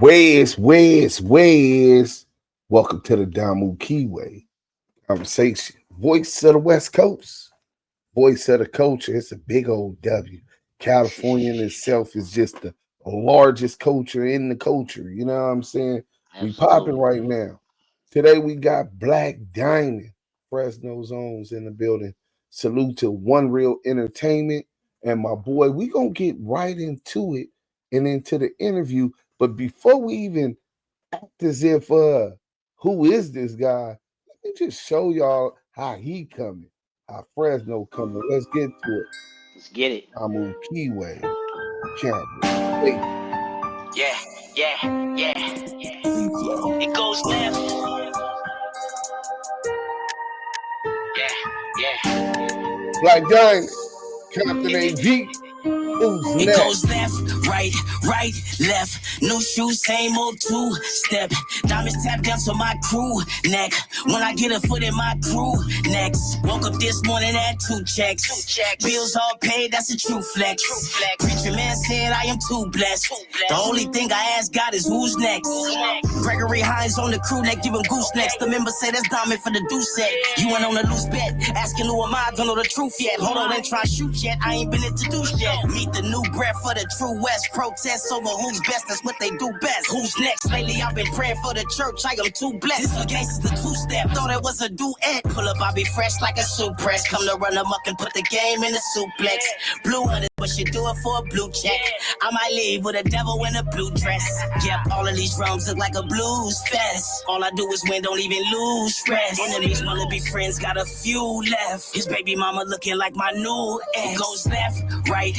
Where's? Welcome to the Damu Kiwe conversation. Voice of the West Coast, voice of the culture. It's a big old W. California in itself is just the largest culture in the culture. You know what I'm saying? We popping Absolutely. right now. Today we got Black Diamond, Fresno Zones in the building. Salute to One Real Entertainment and my boy. We gonna get right into it and into the interview. But before we even act as if who is this guy? Let me just show y'all how he coming, how Fresno coming. Let's get to it. Let's get it. Damu Kiwe, Cowboy. Hey, Yeah, yeah. It goes left. Yeah. Black Diamond, Compton A.V. Who's It next? goes left, right, left. New shoes, same old two-step. Diamonds tap down to my crew neck. When I get a foot in my crew next. Woke up this morning at two checks. Bills all paid, that's a true flex. Preacher man said I am too blessed. The only thing I ask God is who's next. Gregory Hines on the crew neck, give him goosenecks. The member say that's Diamond for the deuce set. You went on a loose bet, asking who am I, don't know the truth yet. Hold on, ain't try to shoot yet, I ain't been introduced yet. Meet the new breath for the true West. Protests over who's best, that's what they do best. Who's next? Lately I've been praying for the church, I am too blessed. This against the two-step, thought it was a duet. Pull up, I be fresh like a soup press. Come to run amok and put the game in the suplex. Blue hundred, what you do it for a blue check. I might leave with a devil in a blue dress. Yep, all of these drums look like a blues fest. All I do is win, don't even lose stress. Enemies wanna be friends, got a few left. His baby mama looking like my new ex. Goes left, right,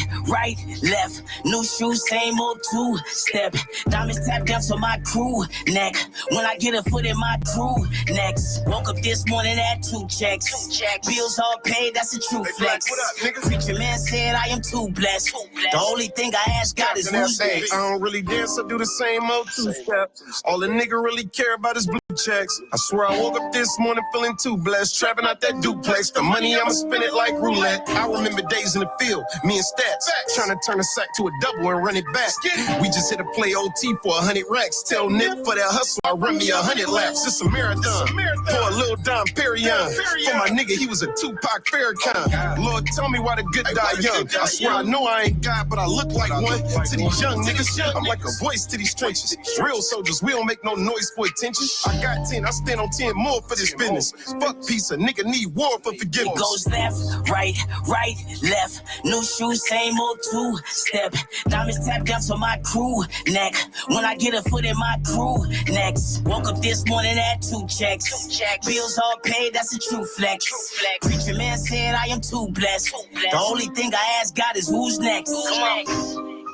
left. New shoes, same old two-step. Diamonds tap down to my crew neck. When I get a foot in my crew next. Woke up this morning at two checks. Bills all paid, that's a true flex. Preacher man said I am too blessed. The only thing I ask God is who's next. I don't really dance, I do the same old two-step. All the nigga really care about is blue checks. I swear I woke up this morning feeling too blessed. Trapping out that duplex, the money I'ma spend it like roulette. I remember days in the field, me and Stats, trying to turn a sack to a double and run it back. We just hit a play OT for 100 racks. Tell Nick for that hustle, I run me 100 laps. It's a marathon, for a little Dom Perignon. For my nigga, he was a Tupac Farrakhan. Lord, tell me why the good die young. I swear I know I ain't God, but I look like one. To these young niggas, I'm like a voice to these trenches. Real soldiers, we don't make no noise for attention. I got 10, I stand on 10 more for this business. Fuck peace, a nigga need war for forgiveness. It goes left, right, left. New shoes, same old two-step. Diamonds tap down to my crew neck. When I get a foot in my crew next. Woke up this morning at two checks. Bills all paid, that's a true flex. Preacher man said I am too blessed. The only thing I ask God is who's next. Come on.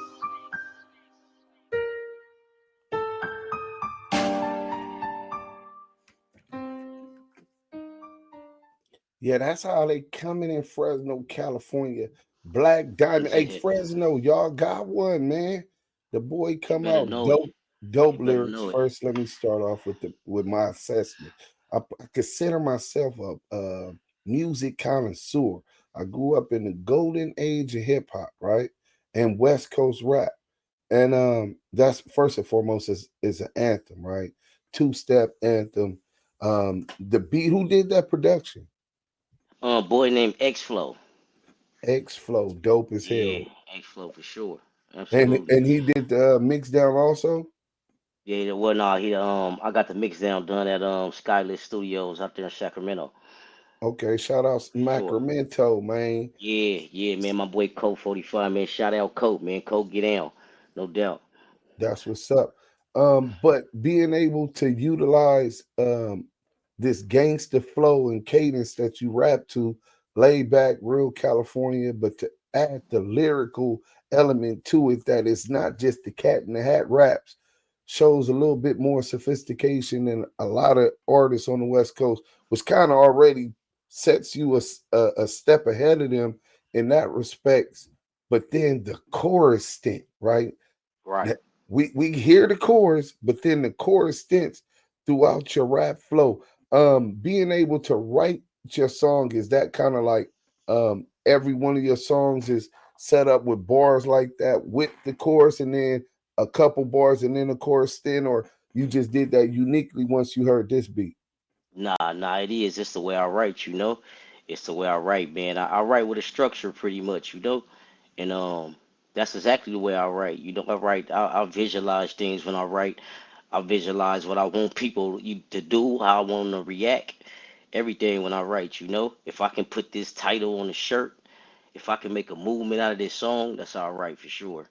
Yeah, that's how they coming in Fresno, California. Black Diamond. Hey, Fresno, y'all got one, man. The boy come out dope lyrics. First, let me start off with my assessment. I consider myself a music connoisseur. I grew up in the golden age of hip hop, right? And West Coast rap. And that's first and foremost is an anthem, right? Two-step anthem. The beat, who did that production? Boy named X-Flow. X-Flow, dope as hell. Yeah, X-Flow for sure. Absolutely. And he did the mix down also? Yeah, well, no, I got the mix down done at Skylit Studios out there in Sacramento. Okay, shout out Sacramento, man. Yeah, man, my boy Colt 45, man. Shout out Colt, man. Colt, get down, no doubt. That's what's up. But being able to utilize this gangster flow and cadence that you rap to, laid back, real California, but to add the lyrical element to it, that it's not just the cat in the hat raps, shows a little bit more sophistication than a lot of artists on the West Coast, which kind of already sets you a step ahead of them in that respect. But then the chorus stint, right? Right. We hear the chorus, but then the chorus stints throughout your rap flow. Being able to write your song, is that kind of like every one of your songs is set up with bars like that with the chorus, and then a couple bars and then a chorus then, or you just did that uniquely once you heard this beat? Nah, it is. It's the way I write, you know. It's the way I write, man. I write with a structure pretty much, you know. And that's exactly the way I write. You know, I visualize things when I write. I visualize what I want to do, how I want them to react, everything when I write, you know. If I can put this title on the shirt, if I can make a movement out of this song, that's how I write for sure.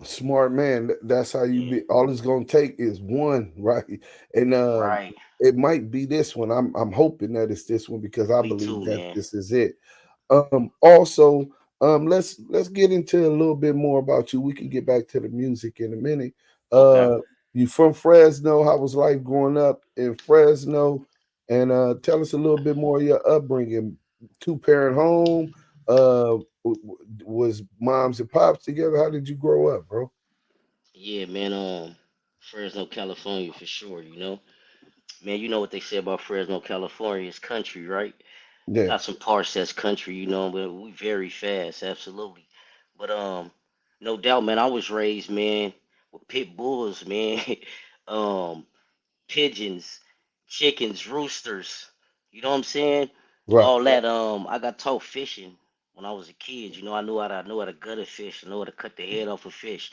Smart man. That's how you Yeah. be. All it's gonna take is one, right? And Right. it might be this one. I'm hoping that it's this one because I Me believe too, that man. this is it. Also, let's get into a little bit more about you. We can get back to the music in a minute. Okay. Uh, you from Fresno? How was life growing up in Fresno? And tell us a little bit more of your upbringing. Two parent home. Was moms and pops together? How did you grow up, bro? Yeah, man. Fresno, California, for sure. You know, man. You know what they say about Fresno, California? It's country, right? Yeah, Got some parts that's country, you know, but we very fast, absolutely. But no doubt, man. I was raised, man, with pit bulls, man. um, Pigeons, chickens, roosters. You know what I'm saying? right. All that. I got taught fishing when I was a kid. You know, I know how to gut a fish. I know how to cut the head off a fish.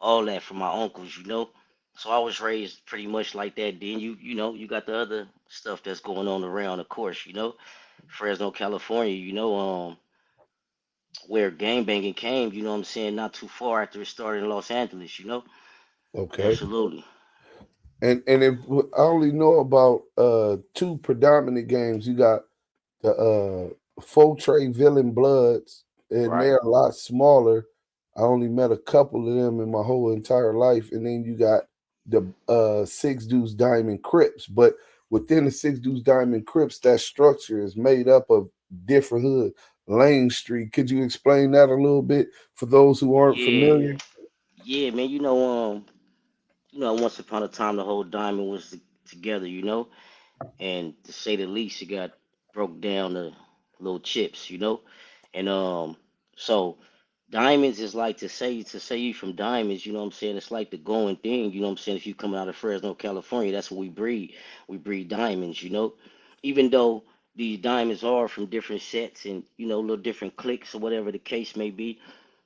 All that from my uncles. You know. So I was raised pretty much like that. Then you know, you got the other stuff that's going on around, of course. You know, Fresno, California. You know, where gang banging came. You know what I'm saying? Not too far after it started in Los Angeles. You know. Okay. Absolutely. And if I only know about two predominant games, you got the Folk Trade Villain Bloods, and Right. they're a lot smaller. I only met a couple of them in my whole entire life, and then you got the Six Deuce Diamond Crips. But within the Six Deuce Diamond Crips, that structure is made up of different hood. Lane Street. Could you explain that a little bit for those who aren't Yeah. familiar? Yeah, man. You know, once upon a time the whole diamond was together. You know, and to say the least, it got broke down to little chips. You know, and so diamonds is like to say you from diamonds. You know what I'm saying? It's like the going thing. You know what I'm saying? If you coming out of Fresno, California, that's what we breed. We breed diamonds. You know, even though these diamonds are from different sets and you know little different cliques or whatever the case may be.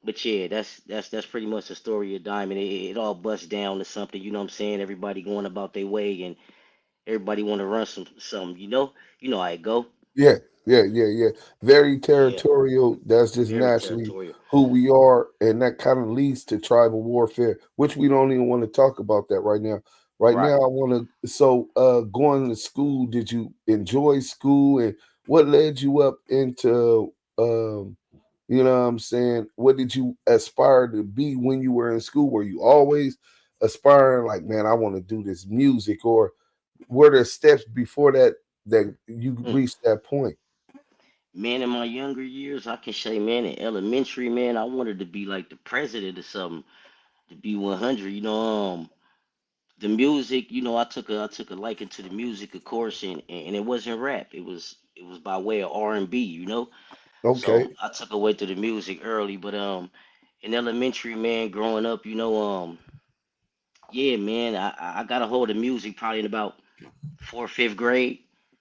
But yeah, that's pretty much the story of Diamond. It all busts down to something, you know what I'm saying? Everybody going about their way and everybody want to run some, you know how it go. Yeah, yeah. Very Yeah, territorial. That's just very naturally territorial. who we are, and that kind of leads to tribal warfare, which we don't even want to talk about that right now. Right now, Right. I want to. So, going to school, did you enjoy school, and what led you up into? You know what I'm saying? What did you aspire to be when you were in school? Were you always aspiring, like, man, I want to do this music, or were there steps before that you Mm. reached that point? Man, in my younger years, I can say, man, in elementary, man, I wanted to be like the president or something, to be 100. You know, the music, you know, I took a liking to the music, of course, and it wasn't rap. It was by way of R&B, you know. Okay, So I took away to the music early, but in elementary, man, growing up, you know, yeah, man, I got a hold of music probably in about fourth, fifth grade,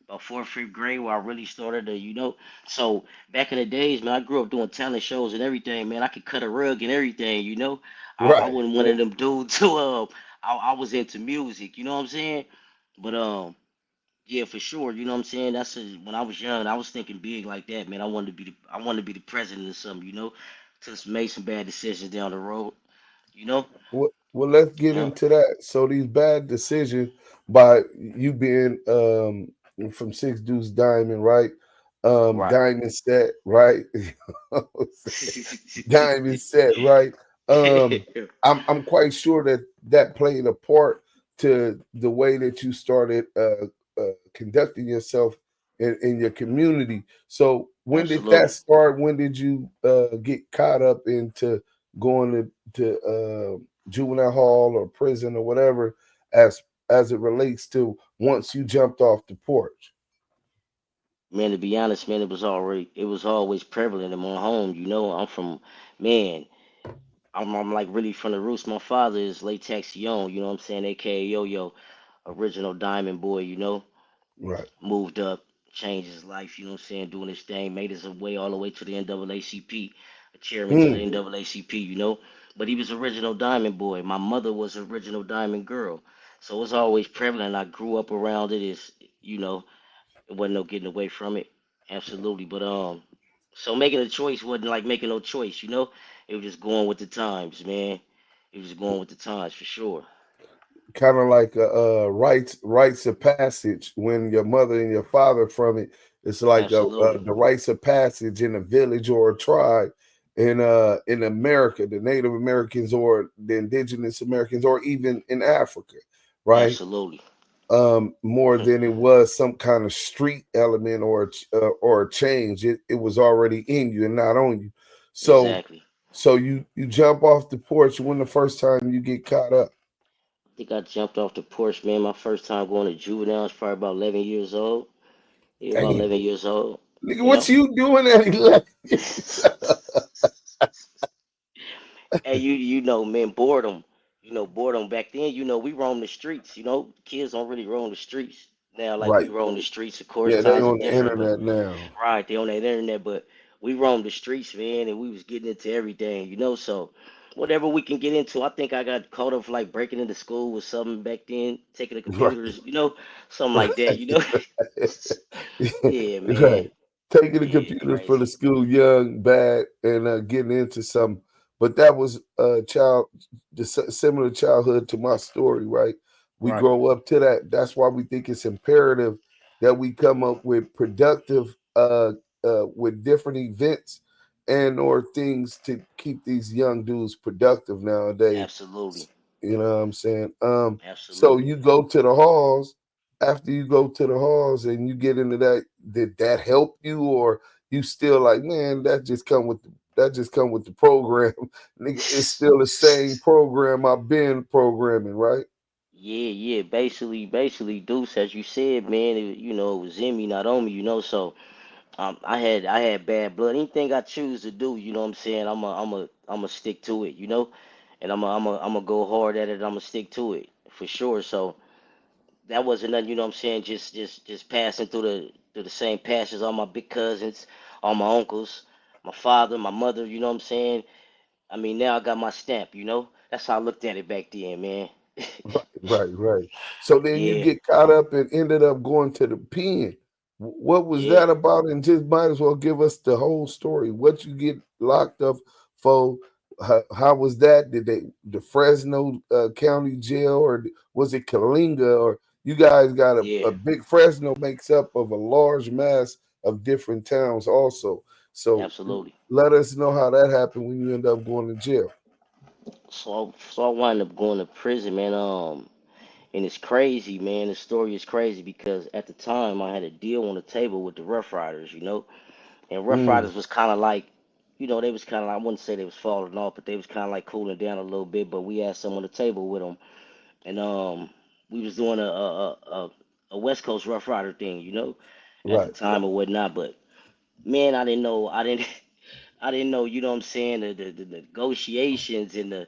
about fourth, fifth grade, where I really started to, you know. So back in the days, man, I grew up doing talent shows and everything, man. I could cut a rug and everything, you know. I right. wasn't one of them dudes who I was into music, you know what I'm saying? But yeah, for sure. You know what I'm saying? When I was young, I was thinking big like that, man. I wanted to be the president of something, you know. Just made some bad decisions down the road, you know. Well, let's get Yeah. into that. So these bad decisions by you being from Six Deuce Diamond, right? Right. Diamond set, right? Diamond set, right? I'm quite sure that that played a part to the way that you started conducting yourself in your community. So when did that Absolutely. start? When did you get caught up into going to juvenile hall or prison or whatever as it relates to once you jumped off the porch? Man, to be honest, man, it was always prevalent in my home. You know, I'm from, man. I'm like really from the roots. My father is Latexion, you know what I'm saying, aka Yo Yo, original Diamond Boy, you know. Right. Moved up, changed his life, you know what I'm saying, doing his thing, made his way all the way to the NAACP, a chairman to the Mm. NAACP, you know. But he was original Diamond Boy. My mother was original Diamond Girl. So it's always prevalent. I grew up around it. Is you know, it wasn't no getting away from it. Absolutely. But so making a choice wasn't like making no choice, you know? It was just going with the times, man. It was just going with the times for sure. Kind of like rites of passage when your mother and your father from it. It's like Absolutely. the rites of passage in a village or a tribe in America, the Native Americans or the Indigenous Americans, or even in Africa, right? Absolutely. More than it was some kind of street element or a change. It was already in you and not on you. So Exactly. you jump off the porch when the first time you get caught up. I think I jumped off the porch, man. My first time going to juvenile, I was probably about 11 years old. Yeah, about Damn. 11 years old. Nigga, what Yep. you doing at 11? Hey, you know, man, boredom. You know, boredom back then. You know, we roam the streets. You know, kids don't really roam the streets now. Like we Right. roam the streets. Of course, Yeah, they times are on the different, but internet now. right, they on that internet. But we roam the streets, man, and we was getting into everything. You know, so whatever we can get into. I think I got caught up like breaking into school with something back then, taking the Right. computers. You know, something like that. You know. Yeah, man. Right. Taking the Yeah, computers for the crazy. school young, bad, and getting into some. But that was similar childhood to my story, right? We Right. grow up to that. That's why we think it's imperative that we come up with productive, with different events and or things to keep these young dudes productive nowadays. Absolutely. You know what I'm saying? So Absolutely. you go to the halls. After you go to the halls and you get into that, did that help you, or you still like, man, that just come with the program? Nigga, it's still the same program I've been programming, right? Yeah, yeah. Basically, Deuce, as you said, man, you know, it was in me, not on me, you know. So, I had bad blood. Anything I choose to do, you know what I'm saying? I'm a stick to it, you know, and I'm a go hard at it. I'm gonna stick to it for sure. So that wasn't nothing, you know what I'm saying? Just passing through the same passions. All my big cousins, all my uncles, my father, my mother, you know what I'm saying? I mean, now I got my stamp, you know. That's how I looked at it back then, man. Right. So then you Yeah, get caught up and ended up going to the pen. What was yeah. that about? And just might as well give us the whole story. What you get locked up for? How was that? Did they the Fresno County Jail, or was it Kalinga? Or you guys got Yeah, a big Fresno makes up of a large mass of different towns also. So absolutely. let us know how that happened when you end up going to jail. So I wound up going to prison, man. And it's crazy, man. The story is crazy because at the time I had a deal on the table with the Rough Riders, you know, and Rough Mm, Riders was kind of like, you know, they was kind of like, I wouldn't say they was falling off, but they was kind of like cooling down a little bit. But we had some on the table with them, and we was doing a West Coast Rough Rider thing, you know, at the right. time or whatnot. But man, I didn't. I didn't know, you know what I'm saying, the negotiations and the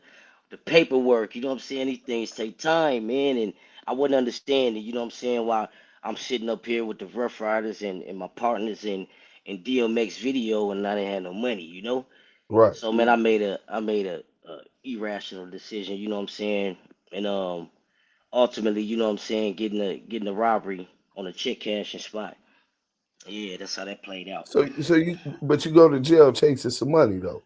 paperwork, you know what I'm saying? These things take time, man, and I wouldn't understand it, you know what I'm saying, while I'm sitting up here with the Rough Riders and my partners in DMX video and I didn't have no money, you know? Right. So man, I made a irrational decision, you know what I'm saying? And ultimately, you know what I'm saying, getting a robbery on a check cashing spot. Yeah, that's how that played out. But you go to jail chasing some money though.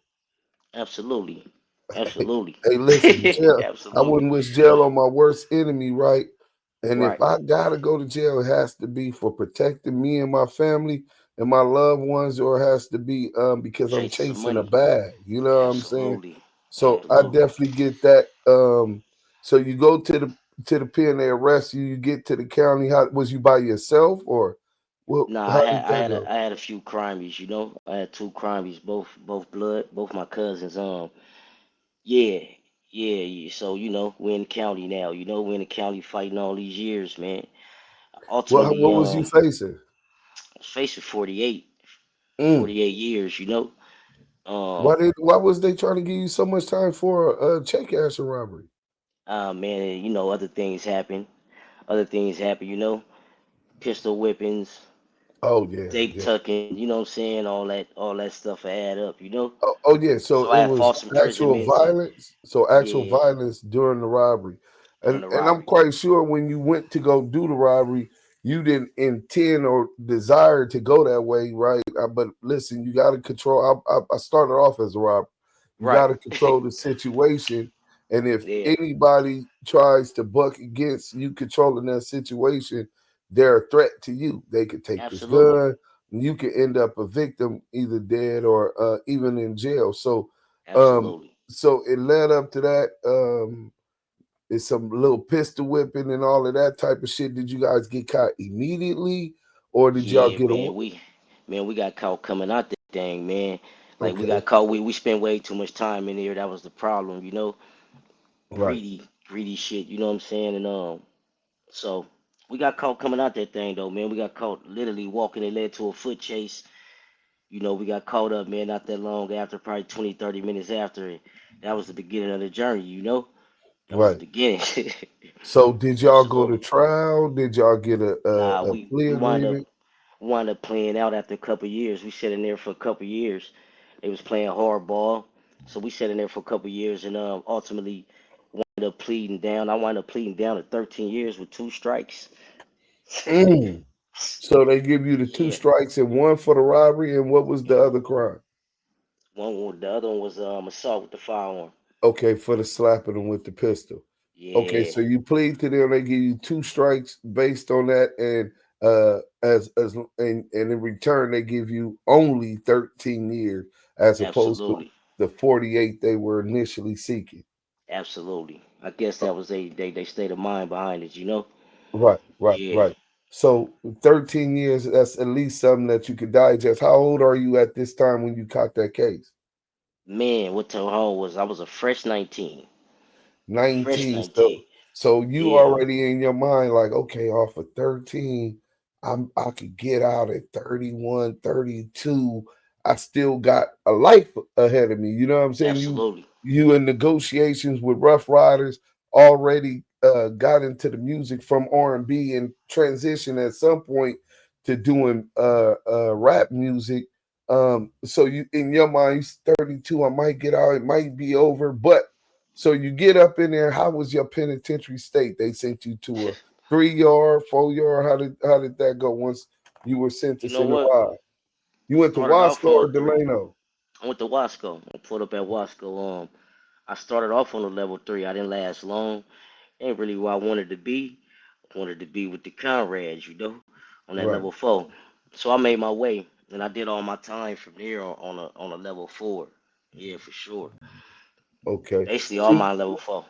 Absolutely. Hey, Absolutely. hey, listen, jail. I Absolutely. wouldn't wish jail on my worst enemy, right? And if Right. I gotta go to jail, it has to be for protecting me and my family and my loved ones, or it has to be because I'm Chasing some chasing a money. bag. You know what I'm saying? Absolutely. So I Absolutely. definitely get that. So you go to the pen, they arrest you. You get to the county. How was you by yourself, or Nah, how I had did I that had go? a I had a few crimies, you know. I had two crimies, both blood, both my cousins. Yeah, yeah. So you know, we're in the county now. You know, we're in the county fighting all these years, man. Ultimately, What was you facing? I was facing 48, Mm, 48 years. You know, Um, Why was they trying to give you so much time for a check cashing robbery? man, other things happen. Other things happen. Pistol whippings, Oh yeah, date yeah. tucking. You know what I'm saying? All that stuff add up. Oh yeah. So So I it had was false actual imprisonments and violence. So actual yeah, violence during the robbery, during and the and I'm robbery. quite sure when you went to go do the robbery, you didn't intend or desire to go that way, right? But listen, you got to control. I started off as a robber. You got Right. to control the situation, and if Yeah, anybody tries to buck against you controlling that situation, they're a threat to you. They could take this absolutely, gun, you could end up a victim, either dead or even in jail. Um, absolutely. so it led up to that. It's some little pistol whipping and all of that type of shit. Did you guys get caught immediately, or did y'all Yeah, get man, away? we got caught coming out that thing, man. Like we Okay, got caught. We spent way too much time in there. That was the problem. right. Greedy shit. You know what I'm saying? And so we got caught coming out that thing though, man. We got caught literally walking. It led to a foot chase. We got caught up, man, not that long after, probably 20, 30 minutes after it. That was the beginning of the journey. That was the Right. beginning. So did y'all go to Absolutely. trial? Did y'all get a Nah, a, a we plea we wind up agreement? wound up playing out after a couple of years. We sat in there for a couple of years. They was playing hardball, so we sat in there for a couple of years and ultimately wound up pleading down. I wound up pleading down to 13 years with two strikes. Mm. So they give you the two Yeah, strikes and one for the robbery, and what was the and other crime? the other one was assault with the firearm. Okay, for the slapping them with the pistol. Okay, Yeah, so you plead to them, they give you two strikes based on that, and and in return they give you only 13 years as opposed to absolutely, the 48 they were initially seeking. absolutely. I guess Uh, that was they state of mind behind it. Right, right, Yeah, right. So 13 years, that's at least something that you could digest. How old are you at this time when you caught that case? man, what the hell was I was a fresh 19, fresh 19. 19. So you Yeah, already in your mind, like, okay, off of 13, I could get out at 31, 32. I still got a life ahead of me. You know what I'm saying? absolutely. You in negotiations with Rough Riders, already got into the music from R&B and transition at some point to doing rap music. So you in your mind, you 32, I might get out, it might be over, but so you get up in there. How was your penitentiary state? They sent you to a 3 yard, 4 yard. How did that go once you were You sentenced know in the what? ride? You went to Started Wasco off on or a Delano? I went to Wasco. I pulled up at Wasco. I started off on a level three. I didn't last long. Ain't really where I wanted to be. I wanted to be with the Conrads, on that Right. level four. So I made my way, and I did all my time from there on a level four. Yeah, for sure. Okay. Basically, all So my level four.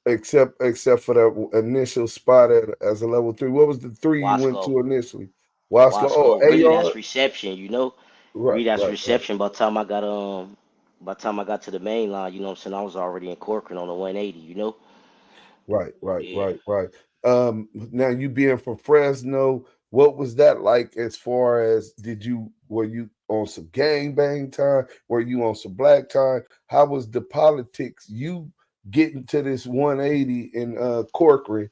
except for that initial spot as a level three. What was the three you went Wasco, to initially? Wasco. Oh, Wasco. Really, that's AR. reception. Right. Really, that's Right. Right. reception. By the time I got to the main line, you know what I'm saying, I was already in Corcoran on the 180. Right, right, Yeah. right, right. Now you being from Fresno, what was that like as far as were you on some gang bang time? Were you on some black time? How was the politics you getting to this 180 in Corcoran,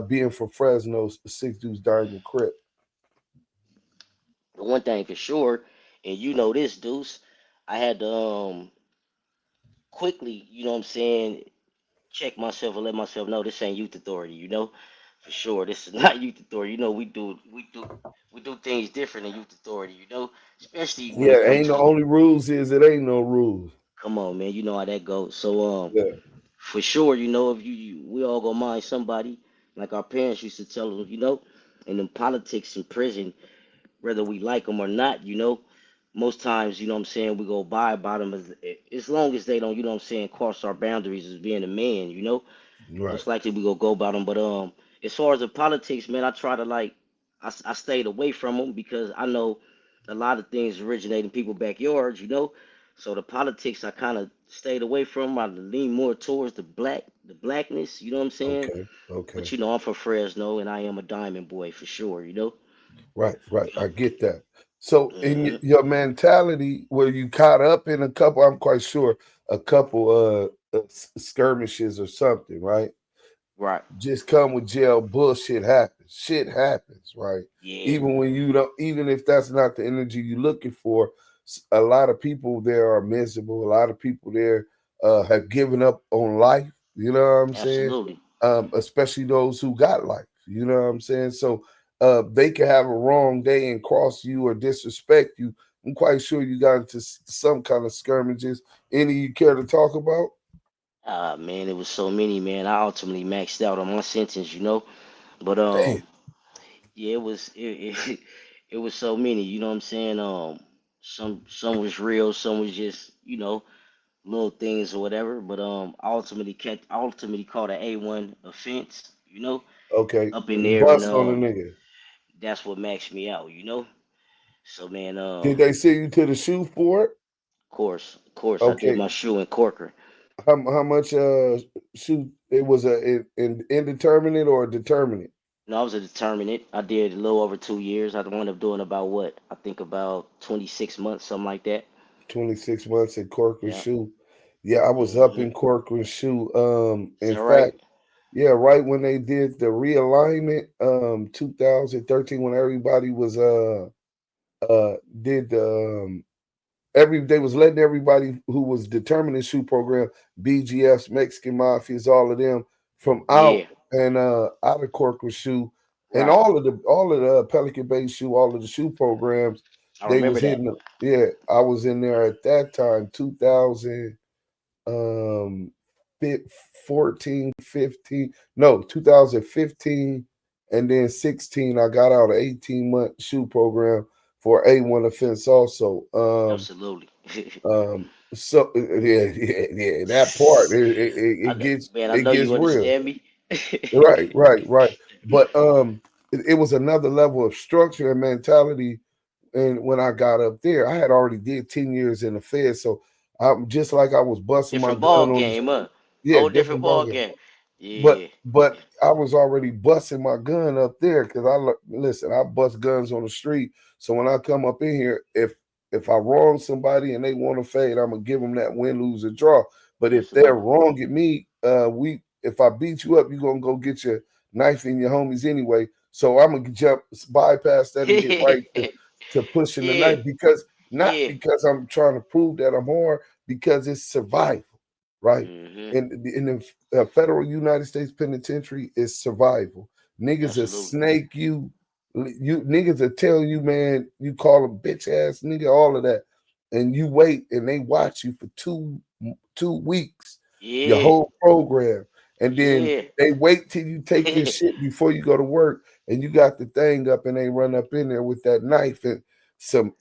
being from Fresno's Six Deuce Diamond Crip? But one thing for sure, and you know this, Deuce, I had to quickly, you know what I'm saying, check myself and let myself know this ain't youth authority. For sure, this is not youth authority. We do things different than youth authority. Especially when it Yeah, comes ain't the to only rules is it ain't no rules. come on, man, you know how that goes. So Yeah, for sure, if we all gonna mind somebody, like our parents used to tell us, and in politics in prison, whether we like them or not, most times, you know what I'm saying, we go by them as long as they don't, you know what I'm saying, cross our boundaries as being a man. right. Most likely we go about them. But as far as the politics, man, I try to I stayed away from them because I know a lot of things originate in people's backyards. So the politics I kind of stayed away from. I lean more towards the blackness. You know what I'm saying? Okay, But okay. I'm from Fresno and I am a diamond boy for sure. Right, right. You know? I get that. So in your mentality, where you caught up in a couple, I'm quite sure a couple skirmishes or something, right? Right. Just come with jail, bullshit happens. Shit happens, right? Yeah. Even when you don't, even if that's not the energy you're looking for, a lot of people there are miserable. A lot of people there have given up on life. You know what I'm saying? Absolutely. Especially those who got life. You know what I'm saying? So they can have a wrong day and cross you or disrespect you. I'm quite sure you got into some kind of skirmishes. Any you care to talk about? Man, it was so many, man. I ultimately maxed out on my sentence, But Damn. yeah, it it was so many, you know what I'm saying? Some was real, some was just, little things or whatever. But I ultimately caught an A1 offense, Okay. up in there, and Bust on a nigga. that's what maxed me out. So man, Did they send you to the shoe for it? of course, I did Okay. my shoe in Corcoran. How much shoe it was an indeterminate or a determinate? No, I was a determinate. I did a little over 2 years. I wound up doing about what? I think about 26 months, something like that. 26 months in Corcoran Yeah. shoe. Yeah, I was up Hmm. in Corcoran shoe. Is In that right? fact, yeah, right when they did the realignment, 2013, when everybody was did they was letting everybody who was determined in shoe program, BGFs, Mexican mafias, all of them from out Yeah. and out of Corcoran shoe, and Right. all of the Pelican Bay shoe, all of the shoe programs, I they remember was that. hitting. Yeah, I was in there at that time, 2000 um 14, 15, no, 2015, and then 16. I got out an 18-month shoe program for A1 offense also. Absolutely. So yeah, that part I know, man. I it know gets you real. understand me. Right. But it was another level of structure and mentality. And when I got up there, I had already did 10 years in the Fed, so I'm just like I was busting my Different gun ball on the game, huh? yeah, Whole different different ball ballgame. game. But Yeah. but I was already busting my gun up there because listen, I bust guns on the street. So when I come up in here, if I wrong somebody and they want to fade, I'm gonna give them that win, lose, or draw. But if they're Absolutely. wronging me, if I beat you up, you're gonna go get your knife in your homies anyway. So I'm gonna jump bypass that and get right to pushing the Yeah. knife because not Yeah. because I'm trying to prove that I'm hard, because it's survival, right? Hmm. In the federal United States penitentiary is survival. Niggas will Absolutely. snake you. You niggas will tell you, man, you call them bitch ass nigga, all of that. And you wait and they watch you for 2 weeks, your Yeah. whole program. And then Yeah. they wait till you take your shit before you go to work and you got the thing up and they run up in there with that knife and some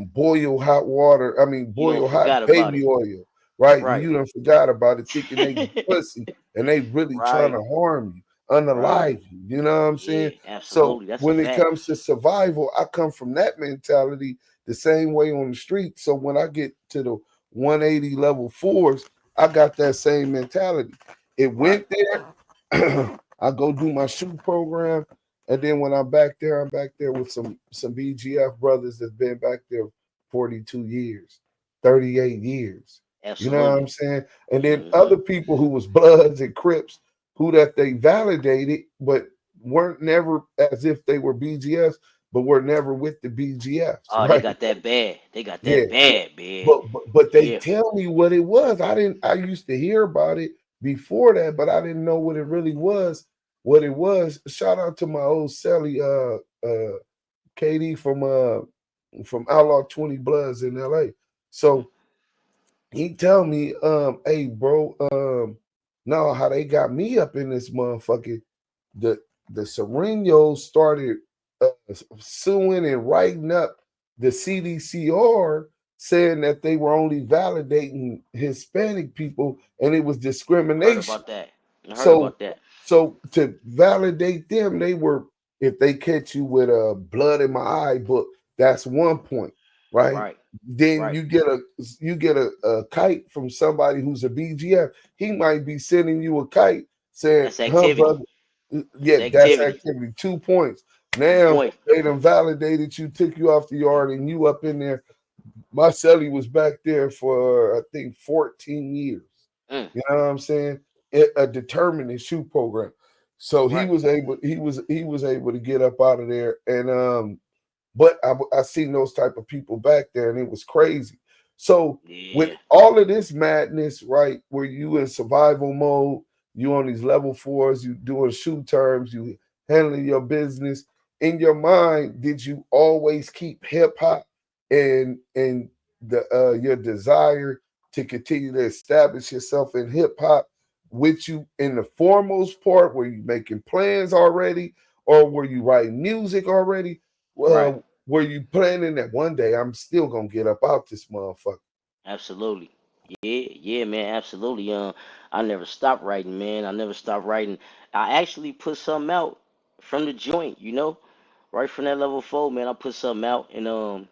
boil hot water. I mean You don't boil hot forgot about baby it. oil, right? Right. You done forgot about it, thinking they pussy, and they really trying Right. to harm you, Right. unalive you. You know what I'm saying? Yeah. So Absolutely. That's a when it fact. comes to survival, I come from that mentality the same way on the street. So when I get to the 180 level fours, I got that same mentality. It Right. went there. I go do my shoe program, and then when I'm back there with some BGF brothers that's been back there 42 years, 38 years. You know what Absolutely. I'm saying? And then Hmm. other people who was Bloods and Crips who that they validated, but weren't never as if they were BGFs, but were never with the BGFs, Oh, they right? got that bad. They got Yeah. that bad, man. But they Yeah. tell me what it was. I used to hear about it before that, but I didn't know what it really was. What it was. Shout out to my old Sally KD from Outlaw 20 Bloods in LA. So he tell me, hey bro, no, how they got me up in this motherfucker. The the Serenos started suing and writing up the CDCR saying that they were only validating Hispanic people and it was I heard discrimination. about that. I heard So about that. so to validate them, they were if they catch you with a blood in my eye book, that's one point, right? Right. Then Right. you get a kite from somebody who's a BGF. He might be sending you a kite saying, That's huh, activity. brother. That's Yeah, that's activity. activity. 2 points. Now Point. they done validated you, took you off the yard, and you up in there. My celly was back there for I think 14 years. Mm. You know what I'm saying? A determined and shoot program. So he Right. was able to get up out of there. And but I seen those type of people back there, and it was crazy. So with Yeah. all of this madness, right, where you in survival mode, you on these level fours, you doing shoot terms, you handling your business. In your mind, did you always keep hip hop and the your desire to continue to establish yourself in hip hop with you in the foremost part? Were you making plans already, or were you writing music already? Right. Were you planning that one day I'm still gonna get up out this motherfucker? Absolutely. Yeah, yeah, man, absolutely. I never stopped writing, man. I never stopped writing. I actually put something out from the joint, right from that level four, man. I put something out and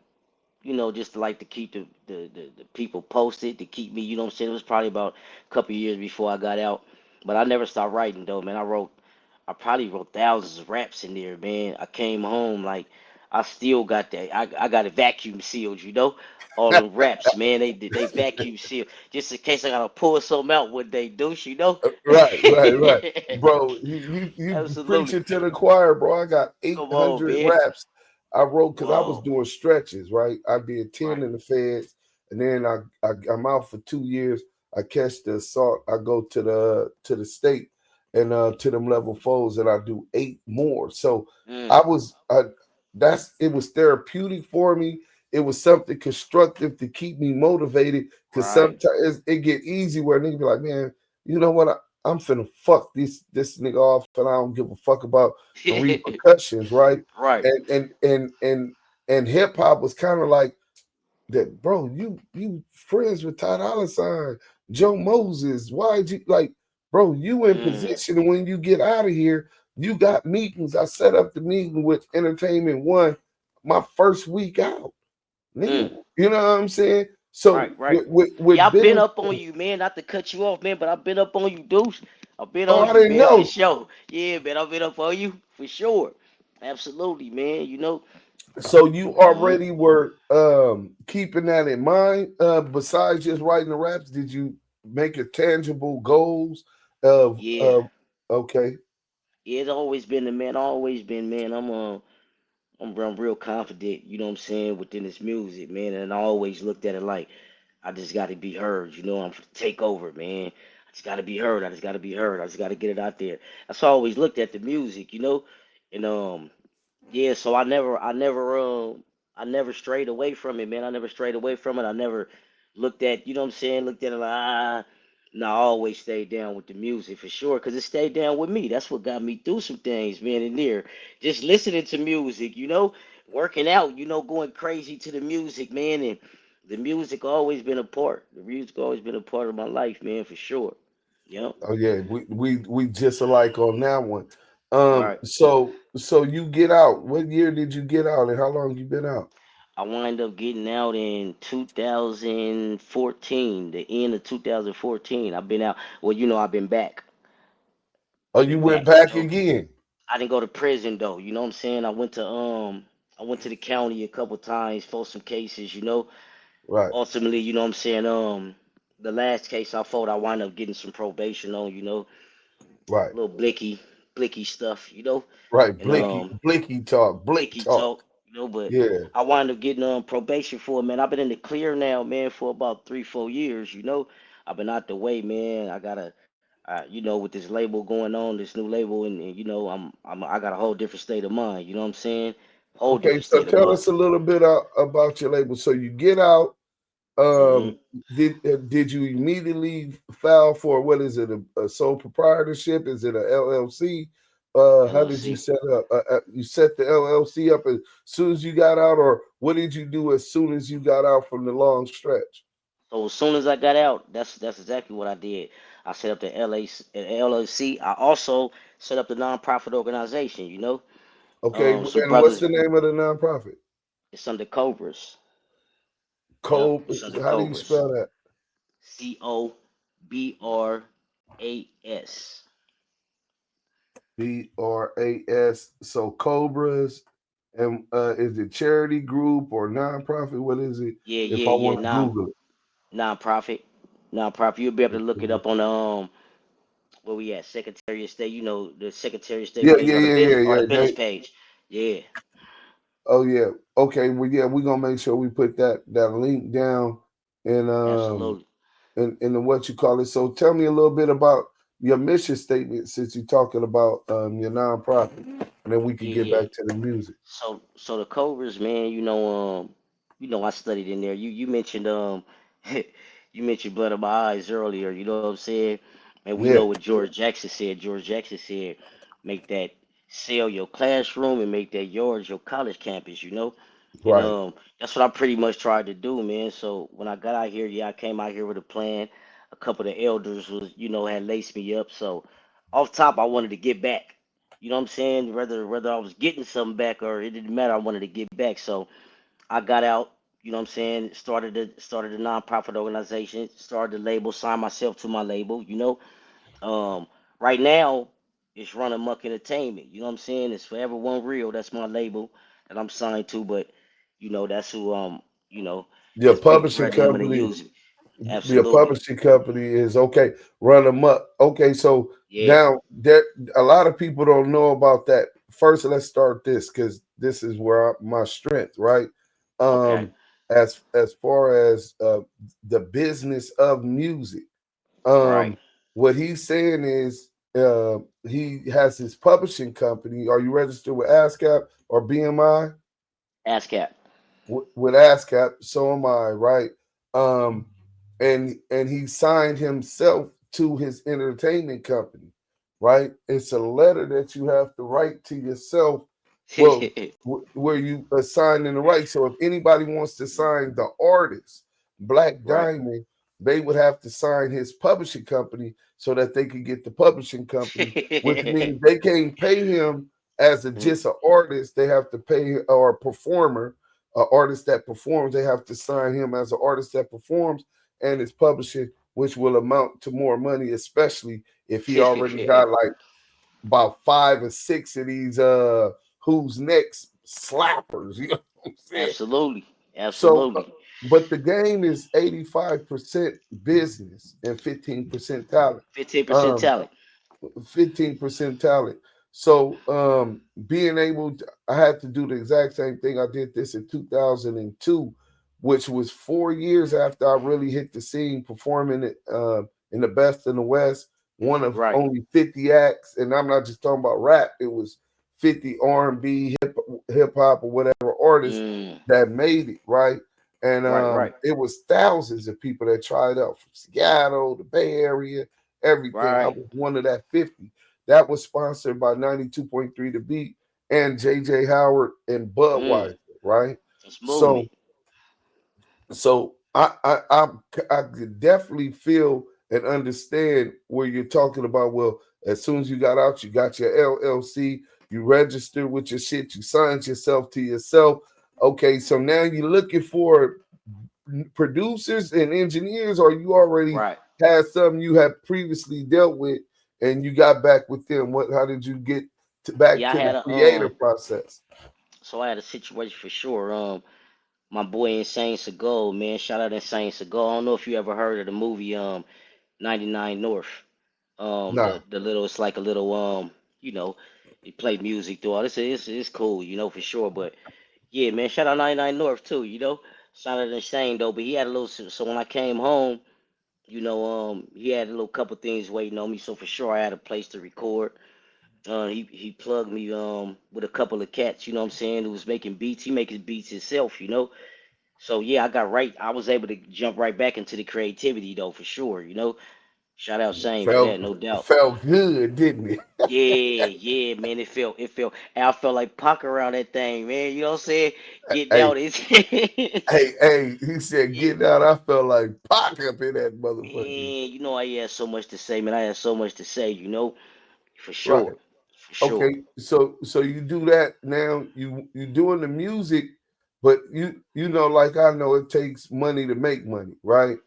just to like to keep the people posted, to keep me, what I'm saying? It was probably about a couple years before I got out. But I never stopped writing though, man. I probably wrote thousands of raps in there, man. I came home like I still got that. I got it vacuum sealed, all them raps, man. They vacuum sealed just in case I gotta pull something out what they do, Right. Bro, you Absolutely. preaching to the choir, bro. I got Come on, 800 man. raps I wrote because I was Whoa. doing stretches, right? I did 10 Right. in the feds, and then I'm out for 2 years. I catch the assault. I go to the state and to them level fours, and I do 8 more. So Mm, I was it was therapeutic for me. It was something constructive to keep me motivated because right. sometimes it get easy where niggas be like, man, you know what? I'm finna fuck this nigga off, and I don't give a fuck about the repercussions, right? Right. And hip hop was kind of like that, bro. You friends with Ty Dolla $ign, Joe Moses? Why'd you like, bro? You in Mm, position, and when you get out of here, you got meetings. I set up the meeting with Entertainment One my first week out, nigga. mm. You know what I'm saying? So Right, right. Yeah, with I've been business, up on you, man. Not to cut you off, man, but I've been up on you, Deuce. I've been oh, on I you, didn't man, for know. sure. Yeah, man, I've been up on you for sure. Absolutely, man. So you Hmm. already were keeping that in mind. Besides just writing the raps, did you make a tangible goals of Yeah, okay. yeah. It's always been the man. Always been, man. I'm real confident. You know what I'm saying within this music, man. And I always looked at it like I just got to be heard. I'm for take over, man. I just got to be heard. I just got to be heard. I just got to get it out there. That's how I always looked at the music. And yeah, so I never strayed away from it, man. I never strayed away from it. I never looked at, you know what I'm saying, looked at it like, no, I always stayed down with the music for sure, because it stayed down with me. That's what got me through some things, man, in there. Just listening to music, working out, going crazy to the music, man. And the music always been a part. The music always been a part of my life, man, for sure. Yep. Oh yeah, we just alike on that one. Right. So you get out. What year did you get out, and how long you been out? I wind up getting out in 2014, the end of 2014. I've been out. Well, I've been back. Oh, I've you been went back. back again. I didn't go to prison though. You know what I'm saying? I went to the county a couple times for some cases. Right, Ultimately, you know what I'm saying. The last case I fought, I wound up getting some probation on. right, Little blicky stuff. right. And Blicky talk, blick Blicky talk. talk, but Yeah. I wound up getting probation for it, man. I've been in the clear now, man, for about 3, 4 years. I've been out the way, man. I gotta, with this label going on, this new label, and I got a whole different state of mind. You know what I'm saying? Whole Okay, different so state of tell mind. us a little bit about your label. So you get out. Hmm. Did you immediately file for what is it, a sole proprietorship? Is it a LLC? How did you LLC. set up? You set the LLC up as soon as you got out, or what did you do as soon as you got out from the long stretch? So as soon as I got out, that's exactly what I did. I set up the LLC. I also set up the nonprofit organization. Okay, Some and what's brothers. the name of the nonprofit? It's under Cobras. Yep, Cole. it's under How do you Cobras. spell that? COBRAS. BRAS. So Cobras, and is it charity group or nonprofit? What is it? Yeah, If yeah, I yeah. want to Google it. Non-profit, non-profit. You'll be able to look it up on the where we at, Secretary of State. You know the Secretary of State Yeah, page yeah, or the yeah, yeah, business yeah. page. Yeah, Oh yeah. Okay. Well, yeah, we're gonna make sure we put that link down and absolutely. in the what you call it. So tell me a little bit about your mission statement since you're talking about your nonprofit, and then we can Yeah, get yeah. back to the music. So the Cobras, man, I studied in there. You mentioned you mentioned Blood of My Eyes earlier, you know what I'm saying? And we know Yeah. what George Jackson said. George Jackson said, make that cell your classroom and make that yours your college campus, you know? And Right. that's what I pretty much tried to do, man. So when I got out here, yeah, I came out here with a plan. A couple of the elders was, had laced me up. So off top, I wanted to get back. You know what I'm saying? Whether I was getting something back or it didn't matter, I wanted to get back. So I got out, you know what I'm saying, started a nonprofit organization, started the label, signed myself to my label, you know. Um right now it's Run Amok Entertainment, you know what I'm saying? It's Forever One Real, that's my label that I'm signed to, but that's who Your as Big publishing Fred and them in the company. music. Your Absolutely. publishing company is okay. Run them up. Okay. So Yeah. now there, a lot of people don't know about that. First, let's start this because this is where my strength, right? Okay. Um, as far as the business of music. Right. Um, what he's saying is he has his publishing company. Are you registered with ASCAP or BMI? ASCAP. With ASCAP, so am I, right? Um, and he signed himself to his entertainment company, right? It's a letter that you have to write to yourself. Well, where you assign in the right. So if anybody wants to sign the artist, Black Right. Diamond, they would have to sign his publishing company so that they could get the publishing company, which means they can't pay him as a Mm. just an artist. They have to pay or a performer, an artist that performs. They have to sign him as an artist that performs and his publishing, which will amount to more money, especially if he already got like about 5 or 6 of these who's next slappers. You know what I'm saying? Absolutely. So, Absolutely. but the game is 85% business and 15% talent. 15% Um, talent. 15% talent. So being able to, I had to do the exact same thing. I did this in 2002, which was 4 years after I really hit the scene performing it in the Best in the West, one of Right. only 50 acts. And I'm not just talking about rap. It was 50 R&B, hip hop or whatever artists Mm. that made it, right? And Right, right, it was thousands of people that tried out from Seattle, the Bay Area, everything. I right. was one of that 50. That was sponsored by 92.3 The Beat and JJ Howard and Mm. Budweiser, right? It's movement. So I could definitely feel and understand where you're talking about. Well, as soon as you got out, you got your LLC, you registered with your shit, you signed yourself to yourself. Okay, so now you're looking for producers and engineers, or you already Right. had some you had previously dealt with and you got back with them? What? How did you get back Yeah, I to the had a creative process? so I had a situation for sure. My boy Insane Seagal, man, shout out Insane Seagal. I don't know if you ever heard of the movie 99 North. Nah, The little, it's like a little he played music through all this. It's cool, for sure. But yeah, man, shout out 99 North too, Shout out Insane though, but he had a little. So when I came home, he had a little couple things waiting on me. So for sure, I had a place to record. He plugged me with a couple of cats, you know what I'm saying, who was making beats. He make his beats himself. So yeah, I was able to jump right back into the creativity though, for sure. Shout out Shane for felt that, no doubt. felt good, didn't it? Yeah, yeah, man, it felt, and I felt like Pac around that thing, man. You know what I'm saying? Getting Hey, out it. hey, he said, Yeah, getting out, I felt like Pac up in that motherfucker. man, I had so much to say, man. I had so much to say, for Right. sure, for Okay. sure. So you do that now. You doing the music, but like I know it takes money to make money, right?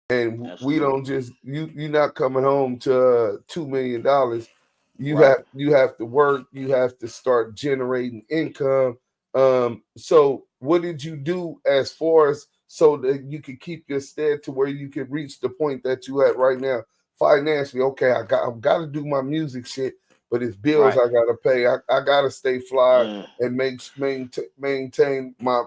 And we Absolutely. don't just you're not coming home to $2 million. you have to work, you have to start generating income. So what did you do as far as so that you could keep your stead to where you could reach the point that you at right now financially? Okay, I've got to do my music shit, but it's bills I gotta pay. I gotta stay fly and maintain my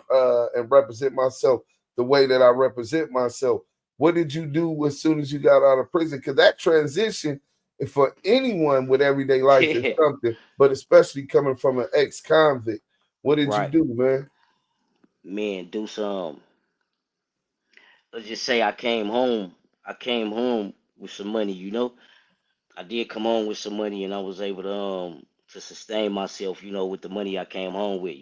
and represent myself the way that I represent myself. What did you do as soon as you got out of prison? Because that transition for anyone with everyday life is something, but especially coming from an ex-convict. What did you do, man? Man, do some. Let's just say I came home. I came home with some money. I did come home with some money, and I was able to sustain myself. With the money I came home with.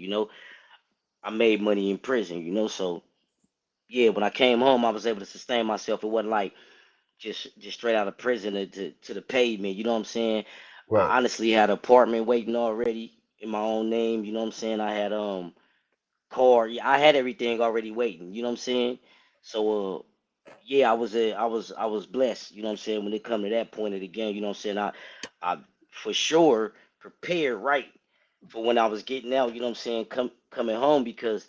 I made money in prison. So yeah, when I came home, I was able to sustain myself. It wasn't like just straight out of prison to the pavement. You know what I'm saying? Right. I honestly had an apartment waiting already in my own name. You know what I'm saying? I had car. Yeah, I had everything already waiting. You know what I'm saying? So yeah, I was blessed. You know what I'm saying? When it come to that point of the game, you know what I'm saying? I for sure prepared right for when I was getting out. You know what I'm saying? Coming home because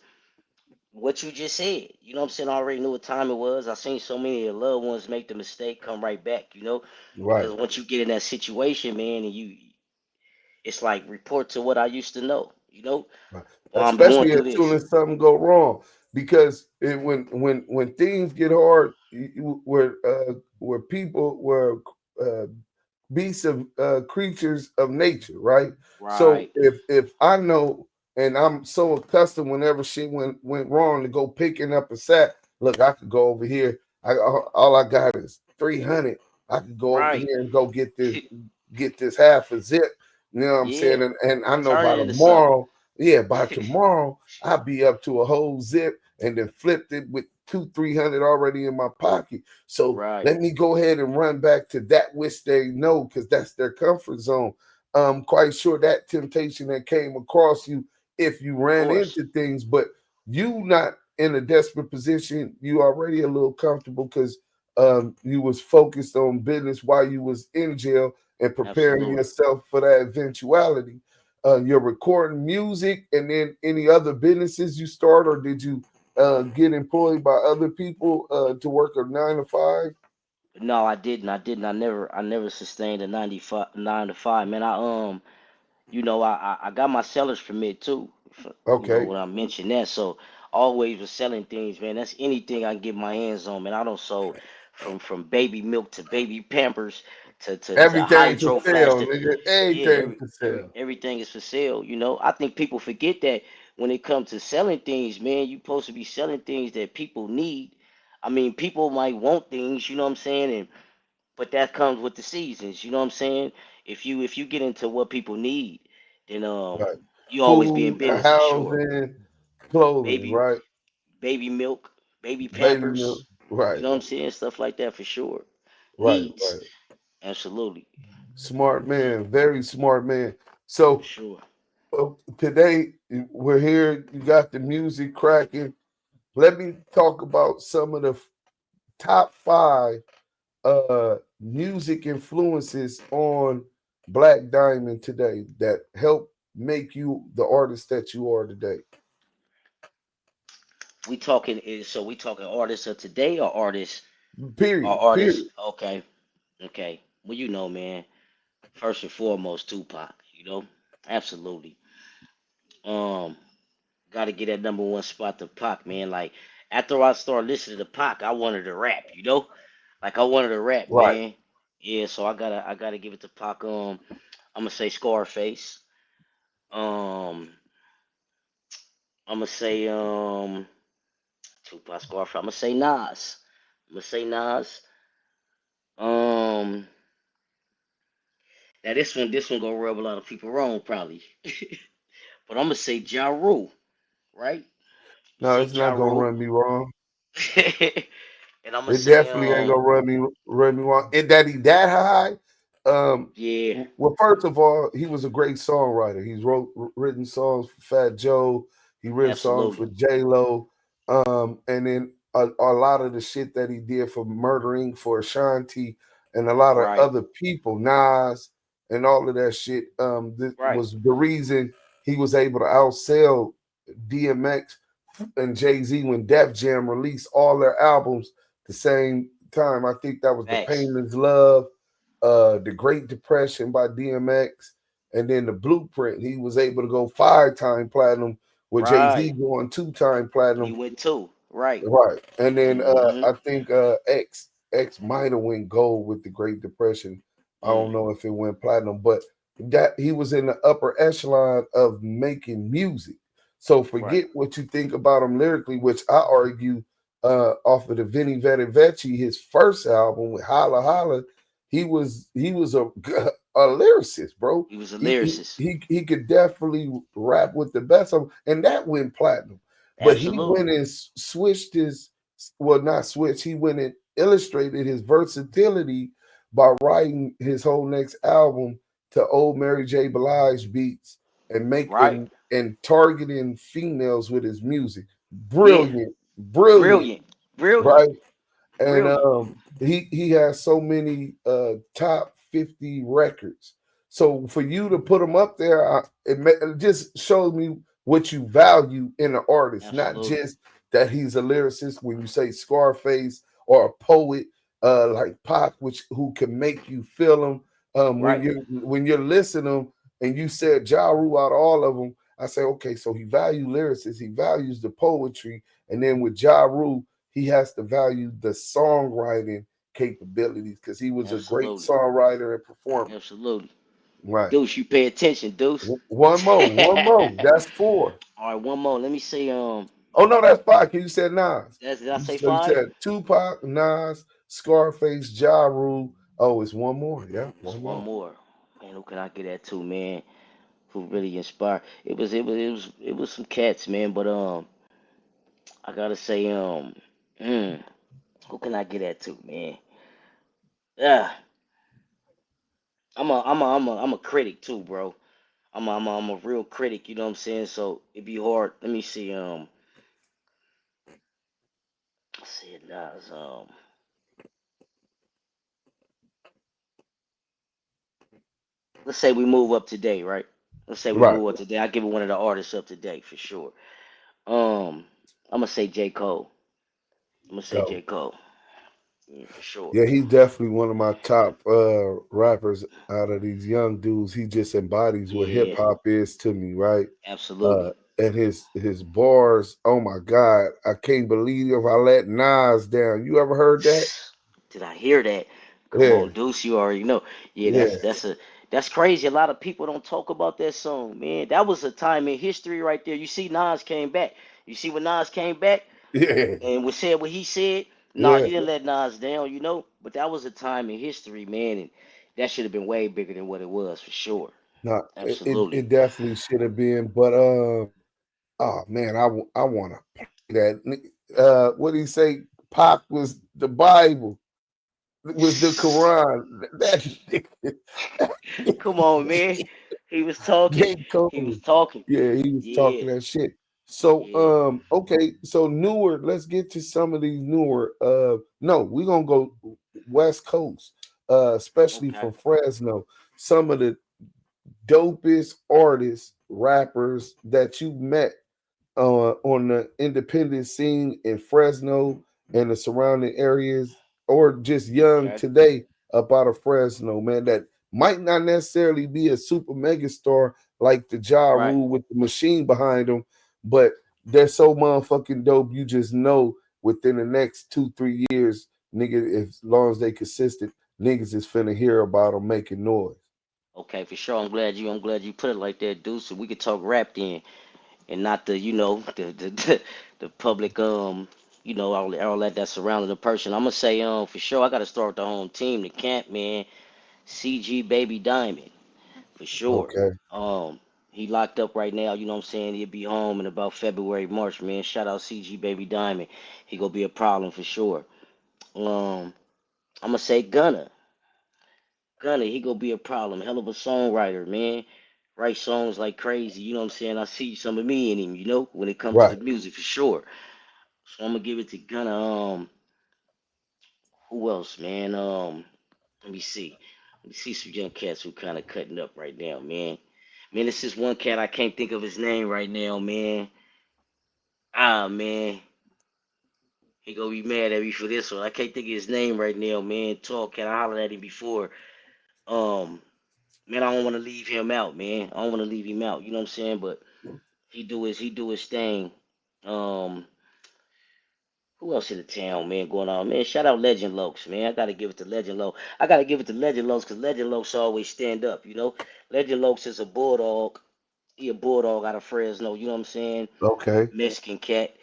what you just said. You know what I'm saying? I already knew what time it was. I seen so many of the loved ones make the mistake, come right back, Right. because once you get in that situation, man, and it's like report to what I used to know, Right. while I'm going Especially through as soon this. as something go wrong, because when things get hard, where people were uh, beasts of creatures of nature, right? So Right. if I know and I'm so accustomed whenever shit went wrong to go picking up a sack, look, I could go over here. All I got is 300. I could go over Right. here and go get this half a zip. You know what I'm Yeah. saying? And I know Turn by it into something. tomorrow, yeah, by tomorrow I'll be up to a whole zip and then flipped it with 200-300 already in my pocket. So Right. let me go ahead and run back to that which they know because that's their comfort zone. I'm quite sure that temptation that came across you if you Of ran course. into things, but you not in a desperate position. You already a little comfortable because you was focused on business while you was in jail and preparing Absolutely. yourself for that eventuality. You're recording music and then any other businesses you start, or did you get employed by other people to work a 9 to 5? No, I didn't. I didn't. I never sustained a 95 9 to 5. Man, I got my seller's permit too. Okay. When I mentioned that. So always was selling things, man. That's anything I can get my hands on, man. I don't sold from baby milk to baby pampers to Everything to hydro flask sell, to nigga. yeah, Everything to sell. everything is for sale. I think people forget that when it comes to selling things, man, you supposed to be selling things that people need. I mean, people might want things, you know what I'm saying, but that comes with the seasons. You know what I'm saying? If you get into what people need, then Right. you always be in Food, business for sure. housing, clothing, Baby right? baby milk, baby Baby milk. pampers. You Right. know what I'm saying? Stuff like that for sure. Right. Needs. Right. Absolutely. Smart man. Very smart man. For So sure. today we're here. You got the music cracking. Let me talk about some of the top 5 music influences on Black Diamond today that help make you the artist that you are today. We talking artists of today or artists Period. artists. Period. Okay. Okay. Well, man. First and foremost, Tupac. Absolutely. Um, Gotta get that number one spot to Pac, man. Like after I started listening to Pac, I wanted to rap. Like I wanted to rap, Right. man. Yeah, so I gotta give it to Pac. I'm gonna say Scarface. Um, I'm gonna say Tupac Scarface. I'm gonna say Nas. I'm gonna say Nas. Um, Now this one gonna rub a lot of people wrong probably, but I'm gonna say Ja Rule, right? No, Say it's Ja not gonna Rule, run me wrong. and I'm gonna It say definitely ain't gonna run me wrong. And that he that high. yeah, Well, first of all, he was a great songwriter. He's written songs for Fat Joe. He written songs for absolutely, J Lo. And then a lot of the shit that he did for Murdering for Ashanti and a lot of right, other people, Nas. and all of that shit. This Right. was the reason he was able to outsell DMX and Jay-Z when Def Jam released all their albums the same time. I think that was The Facts. Pain Is Love, The Great Depression by DMX, and then The Blueprint. He was able to go 5-time platinum with Jay-Z Right. going 2-time He platinum. went two. Right. Right. And then Mm-hmm. I think X might have went gold with the Great Depression. I don't know if it went platinum, but that he was in the upper echelon of making music. So Right. forget what you think about him lyrically, which I argue off of the Vinny Vetti Vecchi, his first album with Holla Holla, he was a lyricist, bro. He was a He, he lyricist. he he could definitely rap with the best of them, and that went platinum. But he went Absolutely. and switched his, well, not switch. He went and illustrated his versatility by writing his whole next album to old Mary J. Blige beats and Right. targeting females with his music. Yeah. Brilliant, brilliant, Brilliant. Brilliant. right? And Brilliant. he has so many top 50 records. So for you to put him up there, it just shows me what you value in an artist, not Absolutely. just that he's a lyricist. When you say Scarface or a poet like Pac, which who can make you feel him Right. when you're listening, and you said Ja Rule out of all of them, I say okay, so he values lyricists, he values the poetry, and then with Ja Rule, he has to value the songwriting capabilities because he was a great Absolutely. songwriter and performer. Absolutely. Right. Deuce, you pay attention, Deuce. One more, one more. That's four. All right, one more. Let me see. Oh no, that's five. You said Nas. Did I say So you five? said Tupac, Nas, Scarface, Ja Rule. Oh, it's one more. Yeah, It's one one more. more. Man, who can I get that to, man? Who really inspired? It was some cats, man. But I gotta say, mm, who can I get that to, man? Yeah, I'm a critic too, bro. I'm a real critic. You know what I'm saying? So it'd be hard. Let me see. Let's see it now. Let's say we move up today, right? Let's say we Right. move up today. I give it one of the artists up today for sure. Um, I'm gonna say J Cole. I'm gonna say So J Cole. Yeah, for sure. yeah, he's definitely one of my top rappers out of these young dudes. He just embodies what hip Yeah, hop is to me, right? absolutely. And his bars, oh my God, I can't believe if I let Nas down. You ever heard that? Did I hear that? Come Yeah, on, Deuce, you already know. Yeah, yeah, that's crazy. A lot of people don't talk about that song, man. That was a time in history right there. You see, Nas came back. You see when Nas came back yeah, and was said what he said. Nah, yeah. you didn't let Nas down, you know. But that was a time in history, man, and that should have been way bigger than what it was for sure. No, Absolutely. it definitely should have been, but oh man, I want to play that. What did he say? Pac was the Bible, was the Quran. That Come on, man. He was talking. J. He was Cole. talking. Yeah, he was Yeah, talking that shit. So yeah. okay, so newer, let's get to some of these newer no, we're gonna go West Coast, especially Okay. from Fresno. Some of the dopest artists, rappers that you met on the independent scene in Fresno and the surrounding areas, or just young Okay. today up out of Fresno, man, that might not necessarily be a super mega star like the Ja Right. Rule with the machine behind them, but they're so motherfucking dope. You just know within the next 2-3 years, nigga, as long as they consistent, niggas is finna hear about them making noise. Okay, for sure. I'm glad you put it like that, dude. So we could talk rap then, and not the public all that surrounding the person. I'm gonna say for sure I gotta start with the home team, the camp man, CG Baby Diamond for sure. Okay, Um, he locked up right now. You know what I'm saying? He'll be home in about February, March, man. Shout out CG Baby Diamond. He gonna be a problem for sure. Um, I'm gonna say Gunna. Gunna, he gonna be a problem. Hell of a songwriter, man. Write songs like crazy. You know what I'm saying? I see some of me in him, when it comes to right. the music for sure. So I'm gonna give it to Gunna. Who else, man? Let me see. Let me see some young cats who kind of cutting up right now, man. Man, this is one cat I can't think of his name right now, man. Ah, man, he gonna be mad at me for this one. I can't think of his name right now, man. Tall cat, I hollered at him before. Um, man, I don't want to leave him out, man. I don't want to leave him out. You know what I'm saying? But he do his thing. Um, who else in the town, man, going on? Man, shout out Legend Lokes, man. I gotta give it to Legend Lokes. I gotta give it to Legend Lokes because Legend Lokes always stand up, you know. Legend Lokes is a bulldog. He a bulldog out of Fresno, you know what I'm saying? Okay. Mexican cat.